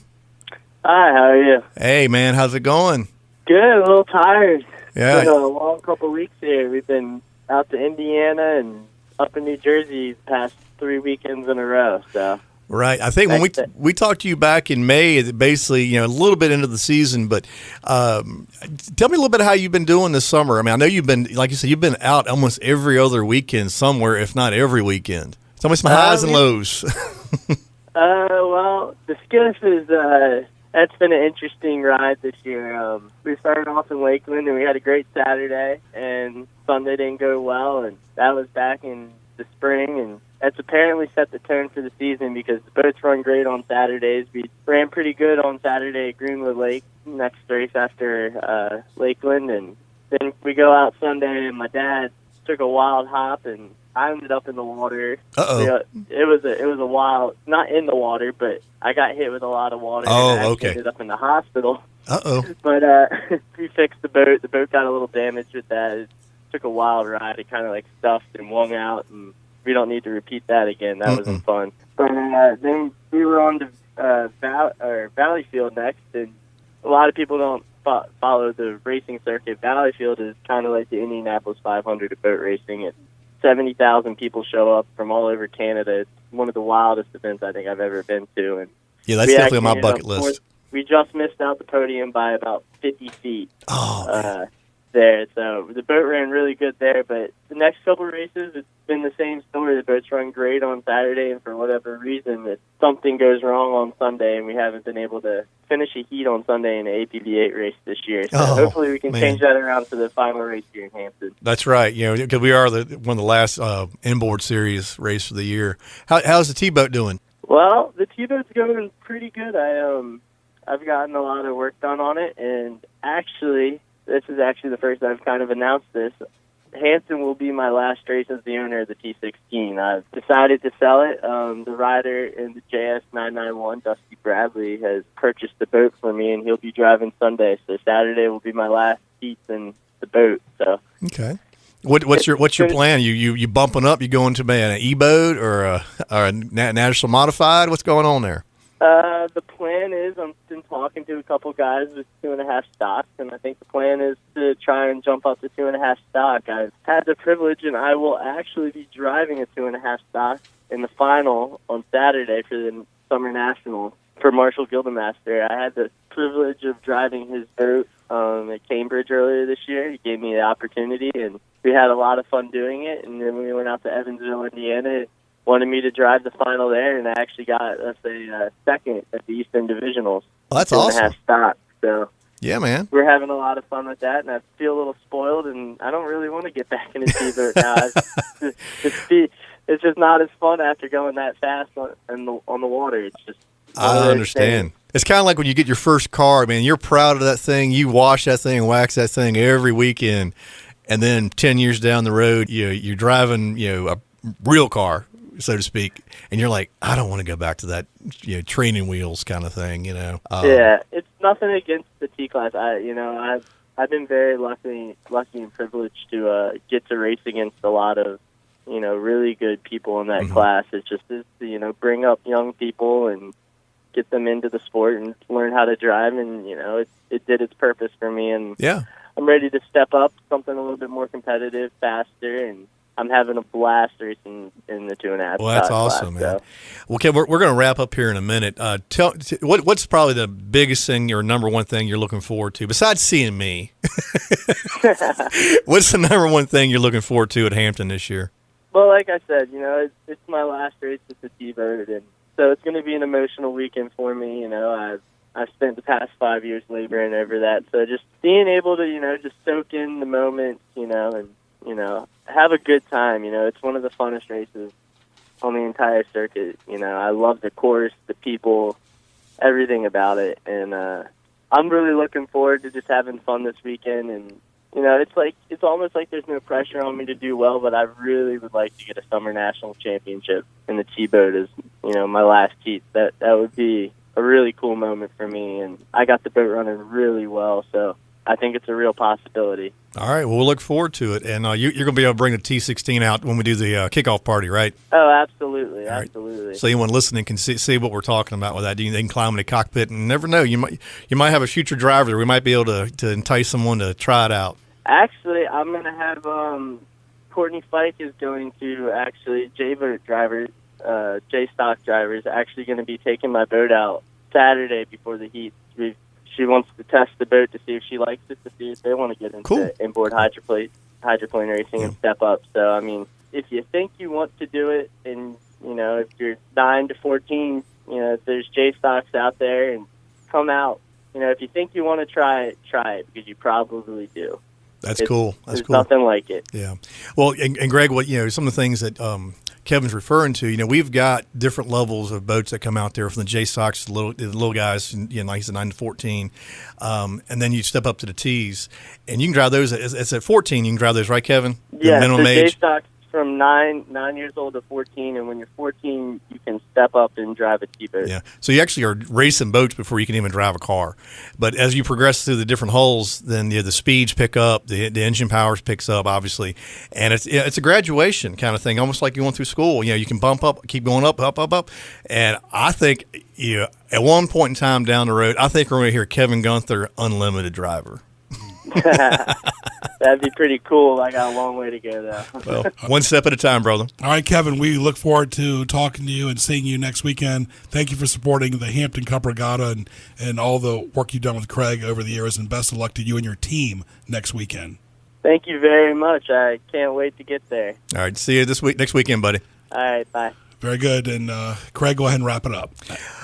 S7: Hi, how are you?
S6: Hey, man, how's it going?
S7: Good, a little tired.
S6: Yeah.
S7: It's been a long couple of weeks here. We've been out to Indiana and up in New Jersey the past 3 weekends in a row, so...
S6: Right. I think when we talked to you back in May, basically, a little bit into the season, but tell me a little bit how you've been doing this summer. I mean, I know you've been, like you said, you've been out almost every other weekend somewhere, if not every weekend. Tell me some highs and lows.
S7: Well, the skiff is, that's been an interesting ride this year. We started off in Lakeland, and we had a great Saturday, and Sunday didn't go well, and that was back in the spring, and that's apparently set the tone for the season because the boats run great on Saturdays. We ran pretty good on Saturday at Greenwood Lake, next race after Lakeland, and then we go out Sunday, and my dad took a wild hop and I ended up in the water.
S6: Uh-oh.
S7: It was a wild, not in the water, but I got hit with a lot of water.
S6: Oh,
S7: and I
S6: okay.
S7: ended up in the hospital.
S6: Uh-oh.
S7: But we fixed the boat. The boat got a little damaged with that. It took a wild ride. It kind of like stuffed and wrung out, and we don't need to repeat that again. That wasn't fun. But then we were on to Valleyfield next, and a lot of people don't follow the racing circuit. Valleyfield is kind of like the Indianapolis 500 of boat racing. It's 70,000 people show up from all over Canada. It's one of the wildest events I think I've ever been to. And
S6: yeah, that's definitely on my bucket list.
S7: We just missed out the podium by about 50 feet.
S6: Oh,
S7: there. So the boat ran really good there, but the next couple of races, it's been the same story. The boats run great on Saturday, and for whatever reason, something goes wrong on Sunday, and we haven't been able to finish a heat on Sunday in the APB8 race this year. So hopefully we can change that around for the final race here in Hampton.
S6: That's right. Because we are one of the last inboard series race of the year. How's the T-boat doing?
S7: Well, the T-boat's going pretty good. I've gotten a lot of work done on it, and actually, this is actually the first I've kind of announced this. Hampton will be my last race as the owner of the T16. I've decided to sell it. The rider in the JS991, Dusty Bradley, has purchased the boat for me, and he'll be driving Sunday. So Saturday will be my last heats in the boat. So
S6: okay. What's your plan? You bumping up? You going to an E-boat or a national modified? What's going on there?
S7: The plan is I've been talking to a couple guys with 2.5 stocks, and I think the plan is to try and jump up to 2.5 stock. I've had the privilege, and I will actually be driving a 2.5 stock in the final on Saturday for the Summer Nationals for Marshall Gildemaster. I had the privilege of driving his boat at Cambridge earlier this year. He gave me the opportunity, and we had a lot of fun doing it. And then we went out to Evansville, Indiana. Wanted me to drive the final there, and I actually got second at the Eastern Divisionals.
S6: Well, that's awesome.
S7: 2.5 stock. So
S6: yeah, man,
S7: we're having a lot of fun with that, and I feel a little spoiled, and I don't really want to get back in a T-boat now. It's just not as fun after going that fast on the water. It's just
S6: I understand. It's kind of like when you get your first car, man. You're proud of that thing. You wash that thing, wax that thing every weekend, and then 10 years down the road, you're driving a real car, so to speak, and you're like, I don't want to go back to that, training wheels kind of thing,
S7: Yeah, it's nothing against the T class. I've been very lucky and privileged to get to race against a lot of, really good people in that class. It's just to, bring up young people and get them into the sport and learn how to drive, and it did its purpose for me. And
S6: yeah,
S7: I'm ready to step up something a little bit more competitive, faster, and I'm having a blast racing in the 2.5.
S6: Well, that's awesome,
S7: class,
S6: man.
S7: So.
S6: Well, Kev, we're going to wrap up here in a minute. What's probably the biggest thing or number one thing you're looking forward to, besides seeing me? What's the number one thing you're looking forward to at Hampton this year?
S7: Well, like I said, it's my last race with the T-boat, and so it's going to be an emotional weekend for me. I've spent the past 5 years laboring over that, so just being able to, just soak in the moment, and have a good time. It's one of the funnest races on the entire circuit. I love the course, the people, everything about it, and I'm really looking forward to just having fun this weekend. And it's almost like there's no pressure on me to do well, but I really would like to get a Summer National Championship in the T-boat as my last heat. That would be a really cool moment for me, and I got the boat running really well, so I think it's a real possibility.
S6: All right, well, we'll look forward to it, and you're going to be able to bring the T16 out when we do the kickoff party, right?
S7: Oh, absolutely,
S6: right.
S7: Absolutely.
S6: So anyone listening can see what we're talking about with that. They can climb in the cockpit, and never know, you might have a future driver. We might be able to entice someone to try it out.
S7: Actually, I'm going to have Courtney Fike is going to J-boat drivers, J-stock drivers, actually going to be taking my boat out Saturday before the heat. She wants to test the boat to see if she likes it, to see if they want to get into inboard hydroplane racing and step up. So, if you think you want to do it, and, if you're 9 to 14, there's J-stocks out there, and come out. If you think you want to try it, because you probably do.
S6: That's cool. That's cool.
S7: There's nothing like it.
S6: Yeah. Well, and Greg, some of the things that Kevin's referring to, we've got different levels of boats that come out there, from the J-stocks to the little guys, like he said, 9 to 14. And then you step up to the T's, and you can drive those. It's at 14. You can drive those, right, Kevin?
S7: Yeah,
S6: minimum age.
S7: J-stocks from 9 years old to 14, and when you're 14, you can step up and drive a T-boat.
S6: Yeah, so you actually are racing boats before you can even drive a car. But as you progress through the different hulls, then the speeds pick up, the engine powers picks up, obviously, and it's a graduation kind of thing, almost like you went through school. You can bump up, keep going up, and I think at one point in time down the road, I think we're going to hear Kevin Gunther Unlimited Driver.
S7: That'd be pretty cool. I got a long way to go, though.
S6: Well, one step at a time, brother.
S2: All right, Kevin, we look forward to talking to you and seeing you next weekend. Thank you for supporting the Hampton Cup Regatta and all the work you've done with Kraig over the years, and best of luck to you and your team next weekend.
S7: Thank you very much. I can't wait to get there.
S6: All right, see you next weekend, buddy.
S7: All right, bye.
S2: Very good. And Kraig, go ahead and wrap it up.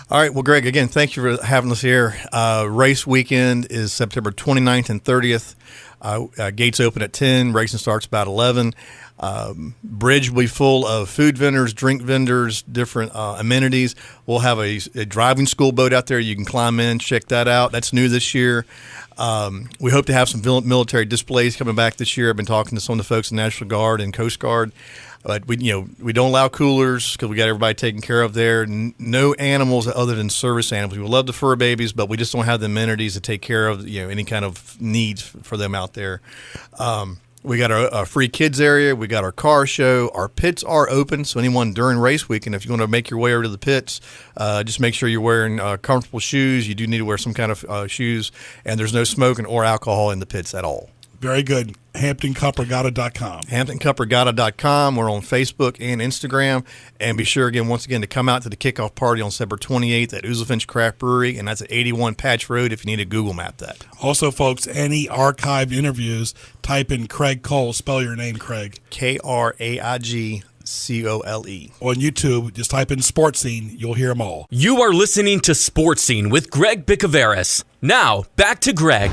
S6: All right. Well, Greg, again, thank you for having us here. Race weekend is September 29th and 30th. Gates open at 10. Racing starts about 11. Bridge will be full of food vendors, drink vendors, different amenities. We'll have a driving school boat out there. You can climb in, check that out. That's new this year. We hope to have some military displays coming back this year. I've been talking to some of the folks in the National Guard and Coast Guard. But we don't allow coolers because we got everybody taken care of there. No animals other than service animals. We love the fur babies, but we just don't have the amenities to take care of any kind of needs for them out there. We got our free kids area. We got our car show. Our pits are open, so anyone during race weekend, if you want to make your way over to the pits, just make sure you're wearing comfortable shoes. You do need to wear some kind of shoes, and there's no smoking or alcohol in the pits at all.
S2: Very good. HamptonCupRegatta.com.
S6: HamptonCupRegatta.com. We're on Facebook and Instagram. And be sure, once again, to come out to the kickoff party on September 28th at Ouzelfinch Craft Brewery, and that's at 81 Patch Road if you need to Google map that.
S2: Also, folks, any archived interviews, type in Kraig Cole. Spell your name, Kraig.
S6: Kraigcole. On
S2: YouTube, just type in Sports Scene. You'll hear them all.
S1: You are listening to Sports Scene with Greg Bicouvaris. Now, back to Greg.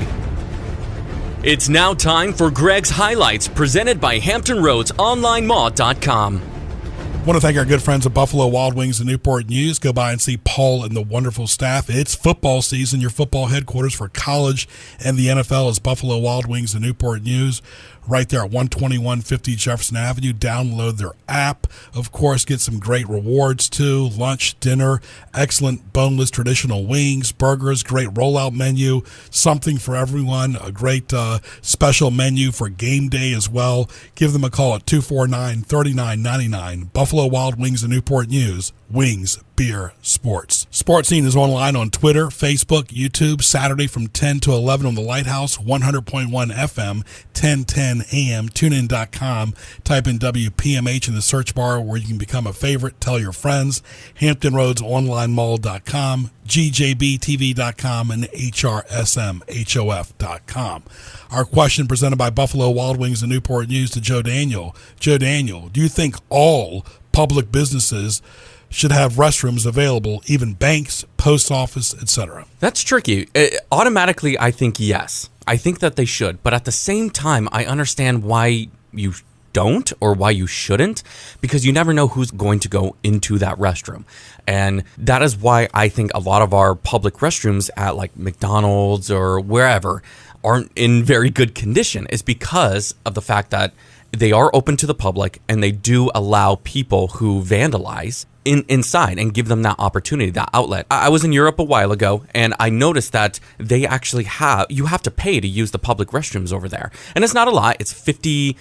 S1: It's now time for Greg's Highlights, presented by HamptonRoadsOnlineMall.com.
S2: I want to thank our good friends at Buffalo Wild Wings and Newport News. Go by and see Paul and the wonderful staff. It's football season. Your football headquarters for college and the NFL is Buffalo Wild Wings and Newport News. Right there at 12150 Jefferson Avenue. Download their app. Of course, get some great rewards too. Lunch, dinner, excellent boneless traditional wings, burgers, great rollout menu, something for everyone, a great special menu for game day as well. Give them a call at 249-3999. Buffalo Wild Wings and Newport News. Wings, beer, sports. Sports Scene is online on Twitter, Facebook, YouTube, Saturday from 10 to 11 on the Lighthouse, 100.1 FM, 1010 AM, tunein.com. Type in WPMH in the search bar where you can become a favorite. Tell your friends. HamptonRoadsOnlineMall.com, GJBTV.com, and HRSMHOF.com. Our question presented by Buffalo Wild Wings and Newport News to Joe Daniel. Joe Daniel, do you think all public businesses should have restrooms available, even banks, post office, etc.?
S1: That's tricky. Automatically, I think yes. I think that they should. But at the same time, I understand why you don't or why you shouldn't, because you never know who's going to go into that restroom. And that is why I think a lot of our public restrooms at like McDonald's or wherever aren't in very good condition, is because of the fact that they are open to the public and they do allow people who vandalize inside and give them that opportunity, that outlet. I was in Europe a while ago and I noticed that they actually you have to pay to use the public restrooms over there. And it's not a lot, it's 50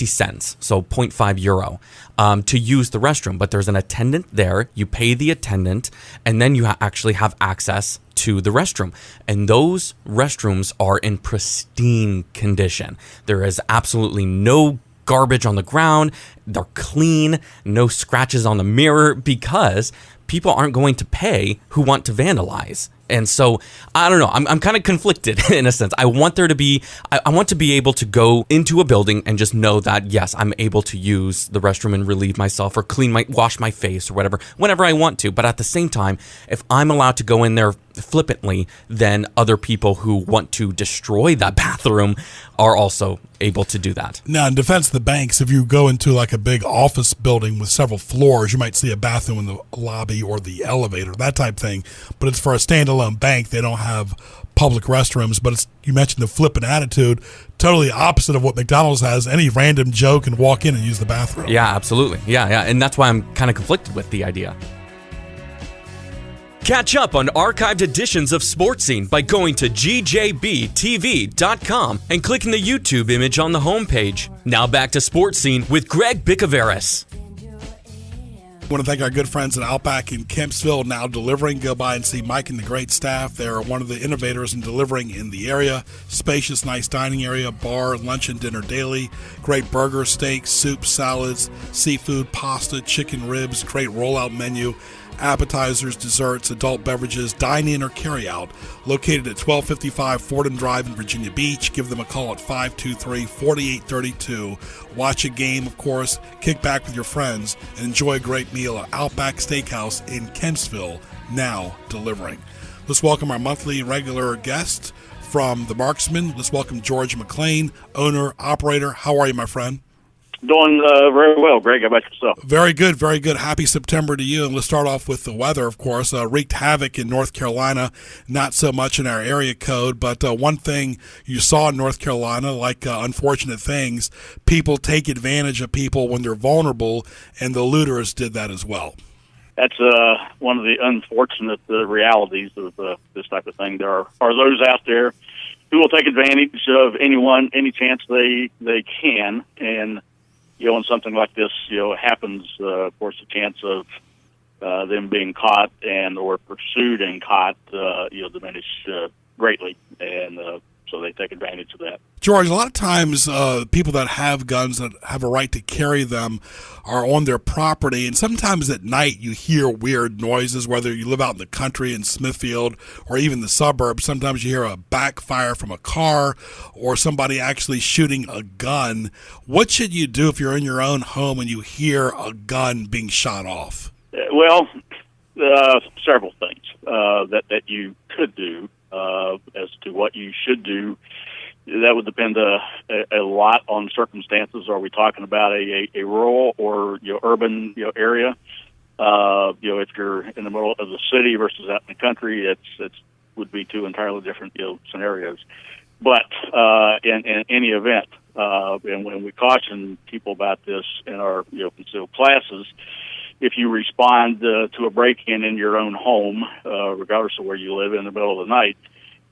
S1: cents, so 0.5 euro to use the restroom. But there's an attendant there, you pay the attendant, and then you actually have access to the restroom. And those restrooms are in pristine condition. There is absolutely no garbage on the ground. They're clean, no scratches on the mirror, because people aren't going to pay who want to vandalize. And so, I don't know, I'm kind of conflicted in a sense. I want there to be, I want to be able to go into a building and just know that, yes, I'm able to use the restroom and relieve myself or wash my face or whatever, whenever I want to. But at the same time, if I'm allowed to go in there flippantly, then other people who want to destroy that bathroom are also able to do that.
S2: Now, in defense of the banks, if you go into like a big office building with several floors, you might see a bathroom in the lobby or the elevator, that type thing. But it's for a standalone standalone bank. They don't have public restrooms, but you mentioned the flippant attitude, totally opposite of what McDonald's has. Any random Joe can walk in and use the bathroom.
S1: Yeah, absolutely. Yeah, and that's why I'm kind of conflicted with the idea. Catch up on archived editions of Sports Scene by going to gjbtv.com and clicking the YouTube image on the homepage. Now back to Sports Scene with Greg Bicouvaris.
S2: I want to thank our good friends at Outback in Kempsville, now delivering. Go by and see Mike and the great staff. They're one of the innovators in delivering in the area. Spacious, nice dining area, bar, lunch and dinner daily. Great burgers, steaks, soups, salads, seafood, pasta, chicken ribs, great rollout menu. Appetizers, desserts, adult beverages, dine-in or carry-out. Located at 1255 Fordham Drive in Virginia Beach. Give them a call at 523-4832. Watch a game, of course, kick back with your friends, and enjoy a great meal at Outback Steakhouse in Kempsville, now delivering. Let's welcome our monthly regular guest from the Marksman. Let's welcome George McClain, owner, operator. How are you, my friend?
S8: Doing very well, Greg. How about yourself?
S2: Very good, very good. Happy September to you. And let's start off with the weather, of course. Wreaked havoc in North Carolina, not so much in our area code, but one thing you saw in North Carolina, like unfortunate things, people take advantage of people when they're vulnerable, and the looters did that as well.
S8: That's one of the unfortunate realities of this type of thing. There are those out there who will take advantage of anyone, any chance they can, and when something like this, happens, of course, the chance of them being caught and or pursued and caught, diminish greatly, and so they take advantage of that.
S2: George, a lot of times people that have guns that have a right to carry them are on their property, and sometimes at night you hear weird noises, whether you live out in the country in Smithfield or even the suburbs. Sometimes you hear a backfire from a car or somebody actually shooting a gun. What should you do if you're in your own home and you hear a gun being shot off?
S8: Well, several things that you could do. As to what you should do, that would depend a lot on circumstances. Are we talking about a rural or urban area? If you're in the middle of the city versus out in the country, it would be two entirely different scenarios. But in any event, and when we caution people about this in our concealed classes, if you respond to a break-in in your own home, regardless of where you live in the middle of the night,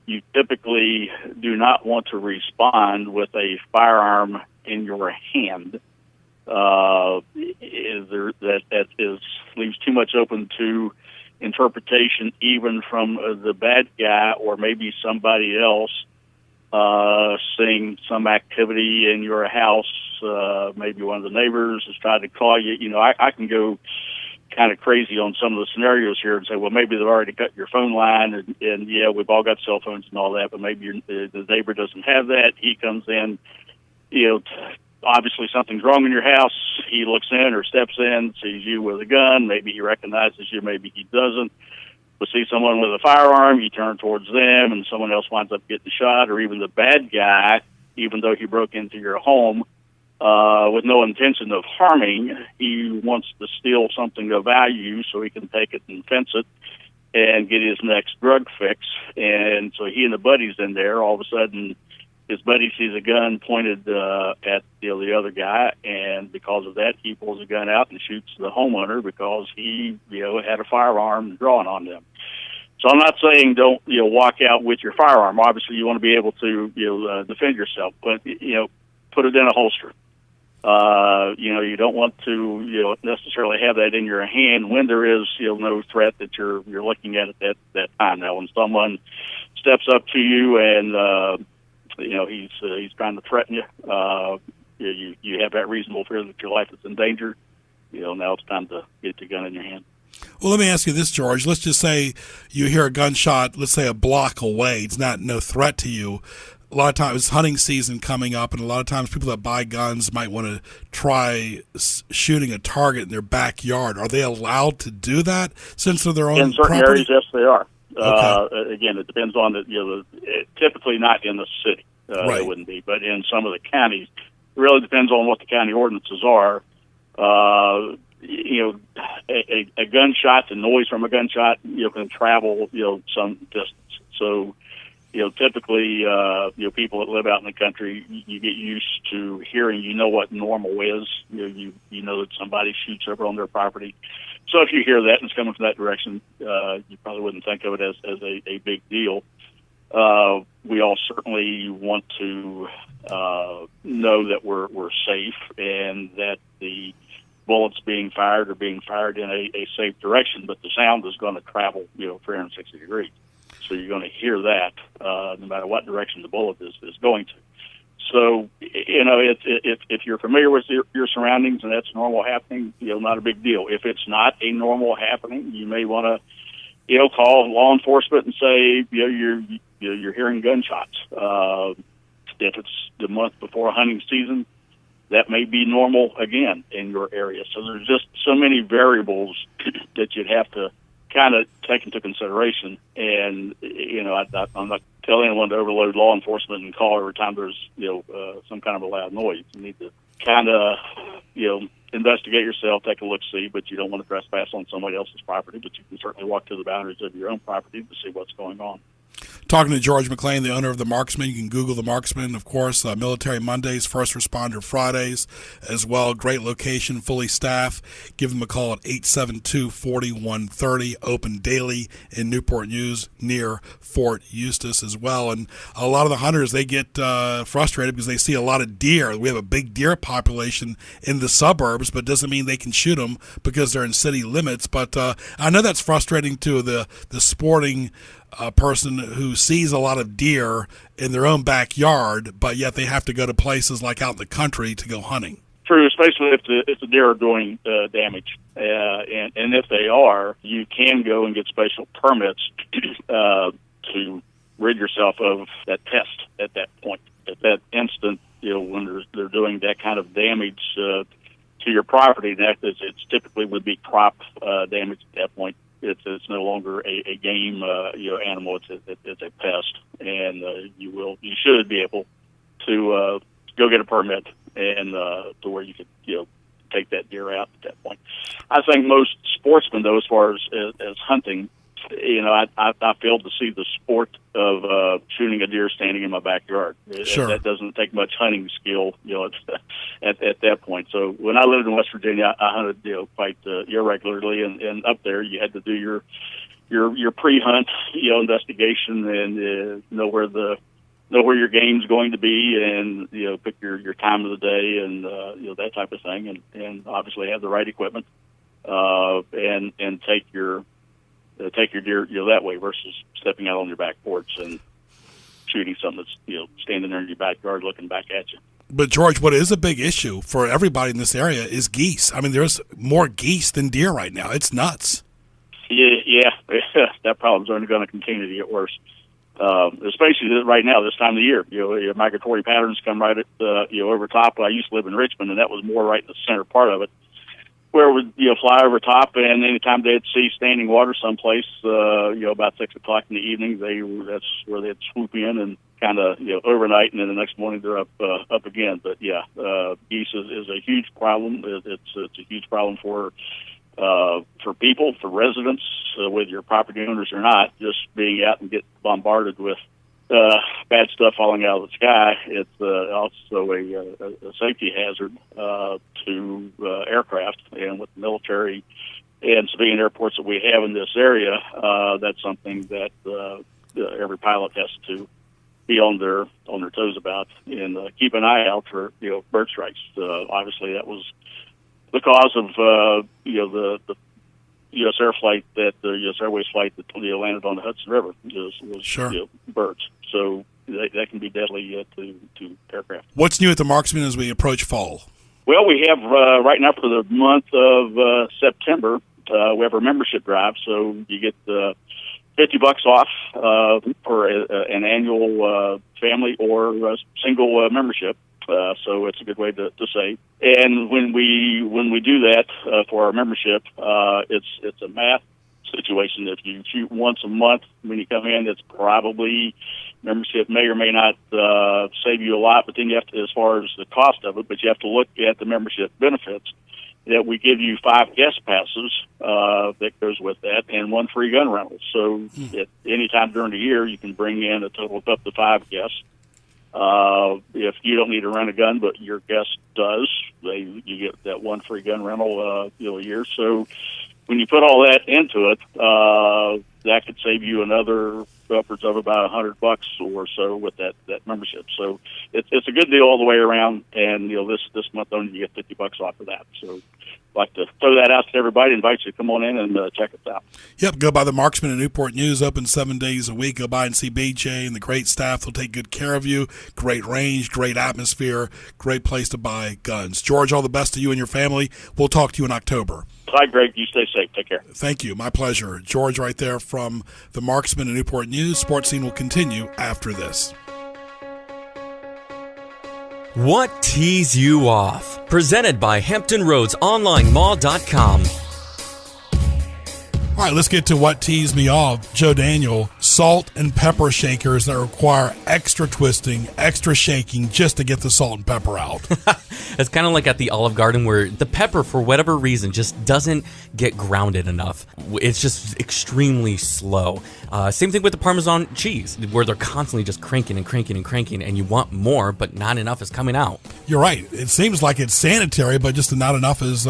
S8: you typically do not want to respond with a firearm in your hand. That leaves too much open to interpretation, even from the bad guy or maybe somebody else seeing some activity in your house. Maybe one of the neighbors has tried to call you. I can go kind of crazy on some of the scenarios here and say, well, maybe they've already cut your phone line, and yeah, we've all got cell phones and all that, but maybe the neighbor doesn't have that. He comes in, obviously something's wrong in your house. He looks in or steps in, sees you with a gun. Maybe he recognizes you, maybe he doesn't. But see someone with a firearm, you turn towards them, and someone else winds up getting shot, or even the bad guy, even though he broke into your home, with no intention of harming, he wants to steal something of value so he can take it and fence it and get his next drug fix. And so he and the buddies in there, all of a sudden, his buddy sees a gun pointed at the other guy, and because of that, he pulls a gun out and shoots the homeowner because he had a firearm drawn on them. So I'm not saying don't walk out with your firearm. Obviously, you want to be able to defend yourself, but put it in a holster. You don't want to necessarily have that in your hand when there is no threat that you're looking at that time. Now, when someone steps up to you and he's trying to threaten you, you have that reasonable fear that your life is in danger. Now it's time to get the gun in your hand.
S2: Well, let me ask you this, George. Let's just say you hear a gunshot, let's say a block away. It's no threat to you. A lot of times it's hunting season coming up, and a lot of times people that buy guns might want to try shooting a target in their backyard. Are they allowed to do that since they're their own
S8: in certain
S2: property?
S8: areas? Yes, they are.
S2: Okay.
S8: Again, it depends on typically not in the city.
S2: Right.
S8: It wouldn't be, but in some of the counties, it really depends on what the county ordinances are. a gunshot, the noise from a gunshot, can travel, some distance. So, typically, people that live out in the country, you get used to hearing, what normal is. You know that somebody shoots over on their property. So if you hear that and it's coming from that direction, you probably wouldn't think of it as a big deal. We all certainly want to know that we're safe and that the bullets being fired are being fired in a safe direction, but the sound is going to travel, 360 degrees. So you're going to hear that no matter what direction the bullet is going to. So, if you're familiar with your surroundings and that's normal happening, not a big deal. If it's not a normal happening, you may want to, call law enforcement and say, you're hearing gunshots. If it's the month before hunting season, that may be normal again in your area. So there's just so many variables that you'd have to kind of take into consideration. And, I'm not telling anyone to overload law enforcement and call every time there's, some kind of a loud noise. You need to kind of, investigate yourself, take a look-see, but you don't want to trespass on somebody else's property, but you can certainly walk to the boundaries of your own property to see what's going on.
S2: Talking to George McClain, the owner of The Marksman. You can Google The Marksman, of course. Military Mondays, First Responder Fridays as well. Great location, fully staffed. Give them a call at 872-4130. Open daily in Newport News near Fort Eustis as well. And a lot of the hunters, they get frustrated because they see a lot of deer. We have a big deer population in the suburbs, but doesn't mean they can shoot them because they're in city limits. But I know that's frustrating to the sporting person who sees a lot of deer in their own backyard, but yet they have to go to places like out in the country to go hunting.
S8: True, especially if the deer are doing damage. And if they are, you can go and get special permits to rid yourself of that pest at that point. At that instant, when they're doing that kind of damage to your property, it's typically would be crop damage at that point. It's no longer a game animal. It's a pest, and you should be able to go get a permit and to where you could take that deer out at that point. I think most sportsmen, though, as far as hunting, I failed to see the sport of shooting a deer standing in my backyard.
S2: Sure.
S8: That doesn't take much hunting skill, at that point. So when I lived in West Virginia, I hunted, quite irregularly, and up there you had to do your pre-hunt, investigation and know where your game's going to be, and pick your time of the day, and that type of thing, and obviously have the right equipment, and take your deer, that way versus stepping out on your back porch and shooting something that's, standing there in your backyard looking back at you.
S2: But George, what is a big issue for everybody in this area is geese. I mean, there's more geese than deer right now. It's nuts.
S8: Yeah, that problem's only going to continue to get worse. Especially right now, this time of the year, your migratory patterns come right at, over top. I used to live in Richmond, and that was more right in the center part of it, where it would fly over top, and anytime they'd see standing water someplace, about 6 o'clock in the evening, that's where they'd swoop in and kind of overnight, and then the next morning they're up again. But geese is a huge problem. It's a huge problem for people, for residents, whether you're property owners or not. Just being out and getting bombarded with bad stuff falling out of the sky. It's also a safety hazard to aircraft, and with the military and civilian airports that we have in this area, that's something that every pilot has to be on their toes about, and keep an eye out for bird strikes. Obviously, that was the cause of the U.S. Air flight, the U.S. Airways flight that landed on the Hudson River was
S2: Sure.
S8: Birds. So that can be deadly to aircraft.
S2: What's new at the Marksman as we approach fall?
S8: Well, we have right now for the month of September, we have our membership drive. So you get $50 off for an annual family or single membership. So it's a good way to save. And when we do that for our membership, it's a math situation. If you shoot once a month when you come in, it's probably membership may or may not save you a lot. But then you have to, as far as the cost of it, but you have to look at the membership benefits that we give you 5 guest passes that goes with that, and 1 free gun rental. So at any time during the year, you can bring in a total of up to 5 guests. If you don't need to rent a gun, but your guest does, you get that 1 free gun rental a year. So when you put all that into it, that could save you another upwards of about $100 or so with that membership. So it's a good deal all the way around. And this month only you get $50 off of that. So I'd like to throw that out to everybody. Invite you to come on in and check us out.
S2: Yep, go by the Marksman in Newport News, open 7 days a week. Go by and see BJ and the great staff. They'll take good care of you. Great range, great atmosphere, great place to buy guns. George, all the best to you and your family. We'll talk to you in October.
S8: Hi, Greg. You stay safe. Take care.
S2: Thank you. My pleasure. George right there from the Marksman in Newport News. Sports Scene will continue after this.
S1: What tees you off? Presented by HamptonRoadsOnlineMall.com.
S2: All right, let's get to what teased me off. Joe Daniel, salt and pepper shakers that require extra twisting, extra shaking just to get the salt and pepper out.
S1: It's kind of like at the Olive Garden where the pepper, for whatever reason, just doesn't get grounded enough. It's just extremely slow. Same thing with the Parmesan cheese, where they're constantly just cranking and cranking and cranking, and you want more, but not enough is coming out.
S2: You're right. It seems like it's sanitary, but just not enough is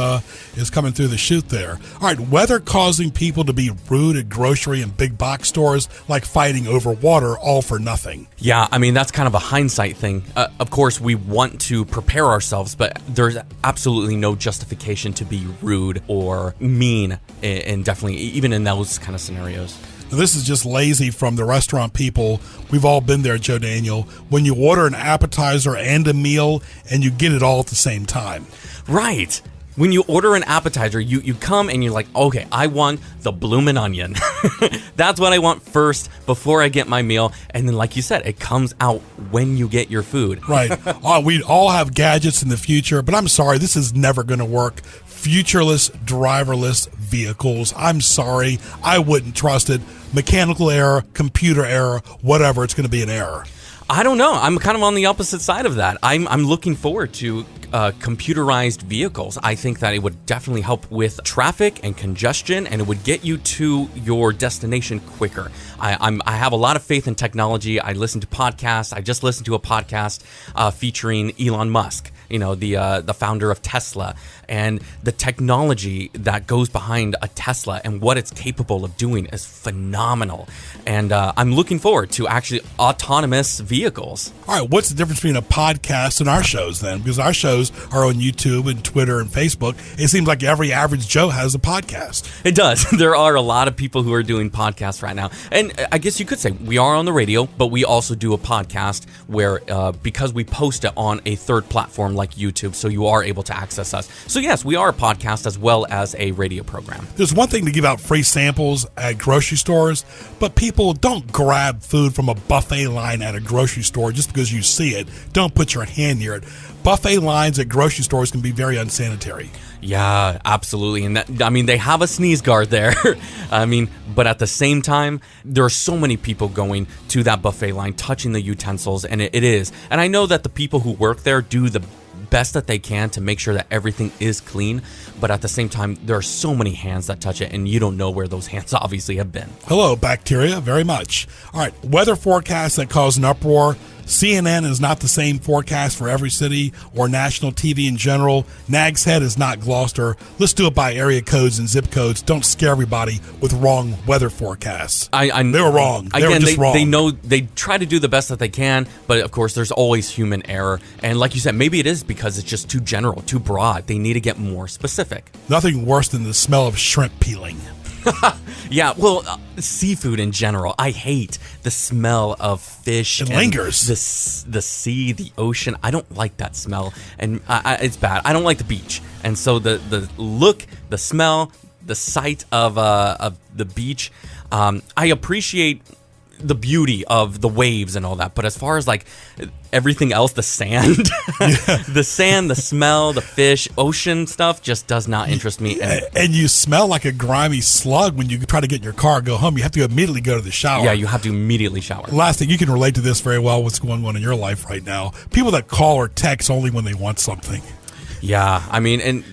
S2: coming through the chute there. All right, weather causing people to be rude at grocery and big box stores, like fighting over water, all for nothing.
S1: Yeah, I mean, that's kind of a hindsight thing. Of course, we want to prepare ourselves, but there's absolutely no justification to be rude or mean, and definitely even in those kind of scenarios.
S2: This is just lazy from the restaurant people. We've all been there, Joe Daniel, when you order an appetizer and a meal and you get it all at the same time.
S1: Right. When you order an appetizer, you come and you're like, okay, I want the bloomin' onion. That's what I want first before I get my meal. And then, like you said, it comes out when you get your food.
S2: Right. We all have gadgets in the future, but I'm sorry, this is never going to work. Futureless, driverless vehicles. I'm sorry. I wouldn't trust it. Mechanical error, computer error, whatever. It's going to be an error.
S1: I don't know. I'm kind of on the opposite side of that. I'm looking forward to computerized vehicles. I think that it would definitely help with traffic and congestion, and it would get you to your destination quicker. I have a lot of faith in technology. I listen to podcasts. I just listened to a podcast featuring Elon Musk, the founder of Tesla, and the technology that goes behind a Tesla and what it's capable of doing is phenomenal. And I'm looking forward to actually autonomous vehicles.
S2: All right, what's the difference between a podcast and our shows then? Because our shows are on YouTube and Twitter and Facebook. It seems like every average Joe has a podcast.
S1: It does. There are a lot of people who are doing podcasts right now. And I guess you could say we are on the radio, but we also do a podcast where because we post it on a third platform like YouTube, so you are able to access us. So yes, we are a podcast as well as a radio program.
S2: There's one thing to give out free samples at grocery stores, but people don't grab food from a buffet line at a grocery store just because you see it. Don't put your hand near it. Buffet lines at grocery stores can be very unsanitary.
S1: Yeah, absolutely. And they have a sneeze guard there. But at the same time, there are so many people going to that buffet line, touching the utensils, and it is. And I know that the people who work there do the best that they can to make sure that everything is clean, but at the same time, there are so many hands that touch it, and you don't know where those hands obviously have been.
S2: Hello, bacteria, very much. All right, weather forecasts that cause an uproar. CNN is not the same forecast for every city or national TV in general. Nag's Head is not Gloucester. Let's do it by area codes and zip codes. Don't scare everybody with wrong weather forecasts. They were wrong. They were just wrong.
S1: They know, they try to do the best that they can, but of course there's always human error. And like you said, maybe it is because it's just too general, too broad. They need to get more specific.
S2: Nothing worse than the smell of shrimp peeling.
S1: Yeah, well, seafood in general. I hate the smell of fish.
S2: It lingers.
S1: The sea, the ocean. I don't like that smell, and it's bad. I don't like the beach, and so the look, the smell, the sight of the beach. I appreciate the beauty of the waves and all that, but as far as like everything else, the sand, the sand, the smell, the fish, ocean stuff just does not interest me.
S2: And you smell like a grimy slug when you try to get in your car and go home. You have to immediately go to the shower.
S1: Yeah, you have to immediately shower.
S2: Last thing, you can relate to this very well, what's going on in your life right now. People that call or text only when they want something.
S1: Yeah, I mean, and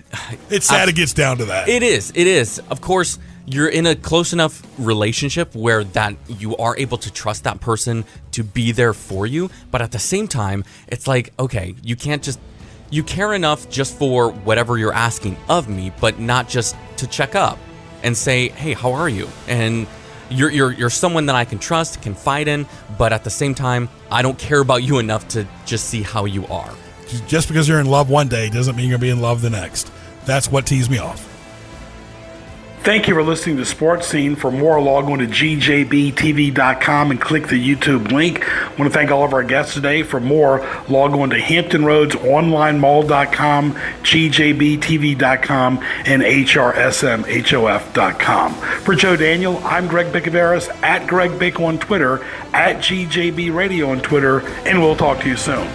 S2: it's sad it gets down to that.
S1: It is. Of course, you're in a close enough relationship where that you are able to trust that person to be there for you. But at the same time, it's like, okay, you can't just, you care enough just for whatever you're asking of me, but not just to check up and say, hey, how are you? And you're someone that I can trust, confide in, but at the same time, I don't care about you enough to just see how you are.
S2: Just because you're in love one day doesn't mean you're going to be in love the next. That's what tees me off. Thank you for listening to Sports Scene. For more, log on to gjbtv.com and click the YouTube link. I want to thank all of our guests today. For more, log on to HamptonRoadsOnlineMall.com, gjbtv.com, and hrsmhof.com. For Joe Daniel, I'm Greg Bicouvaris, at Greg Bick on Twitter, at GJB Radio on Twitter, and we'll talk to you soon.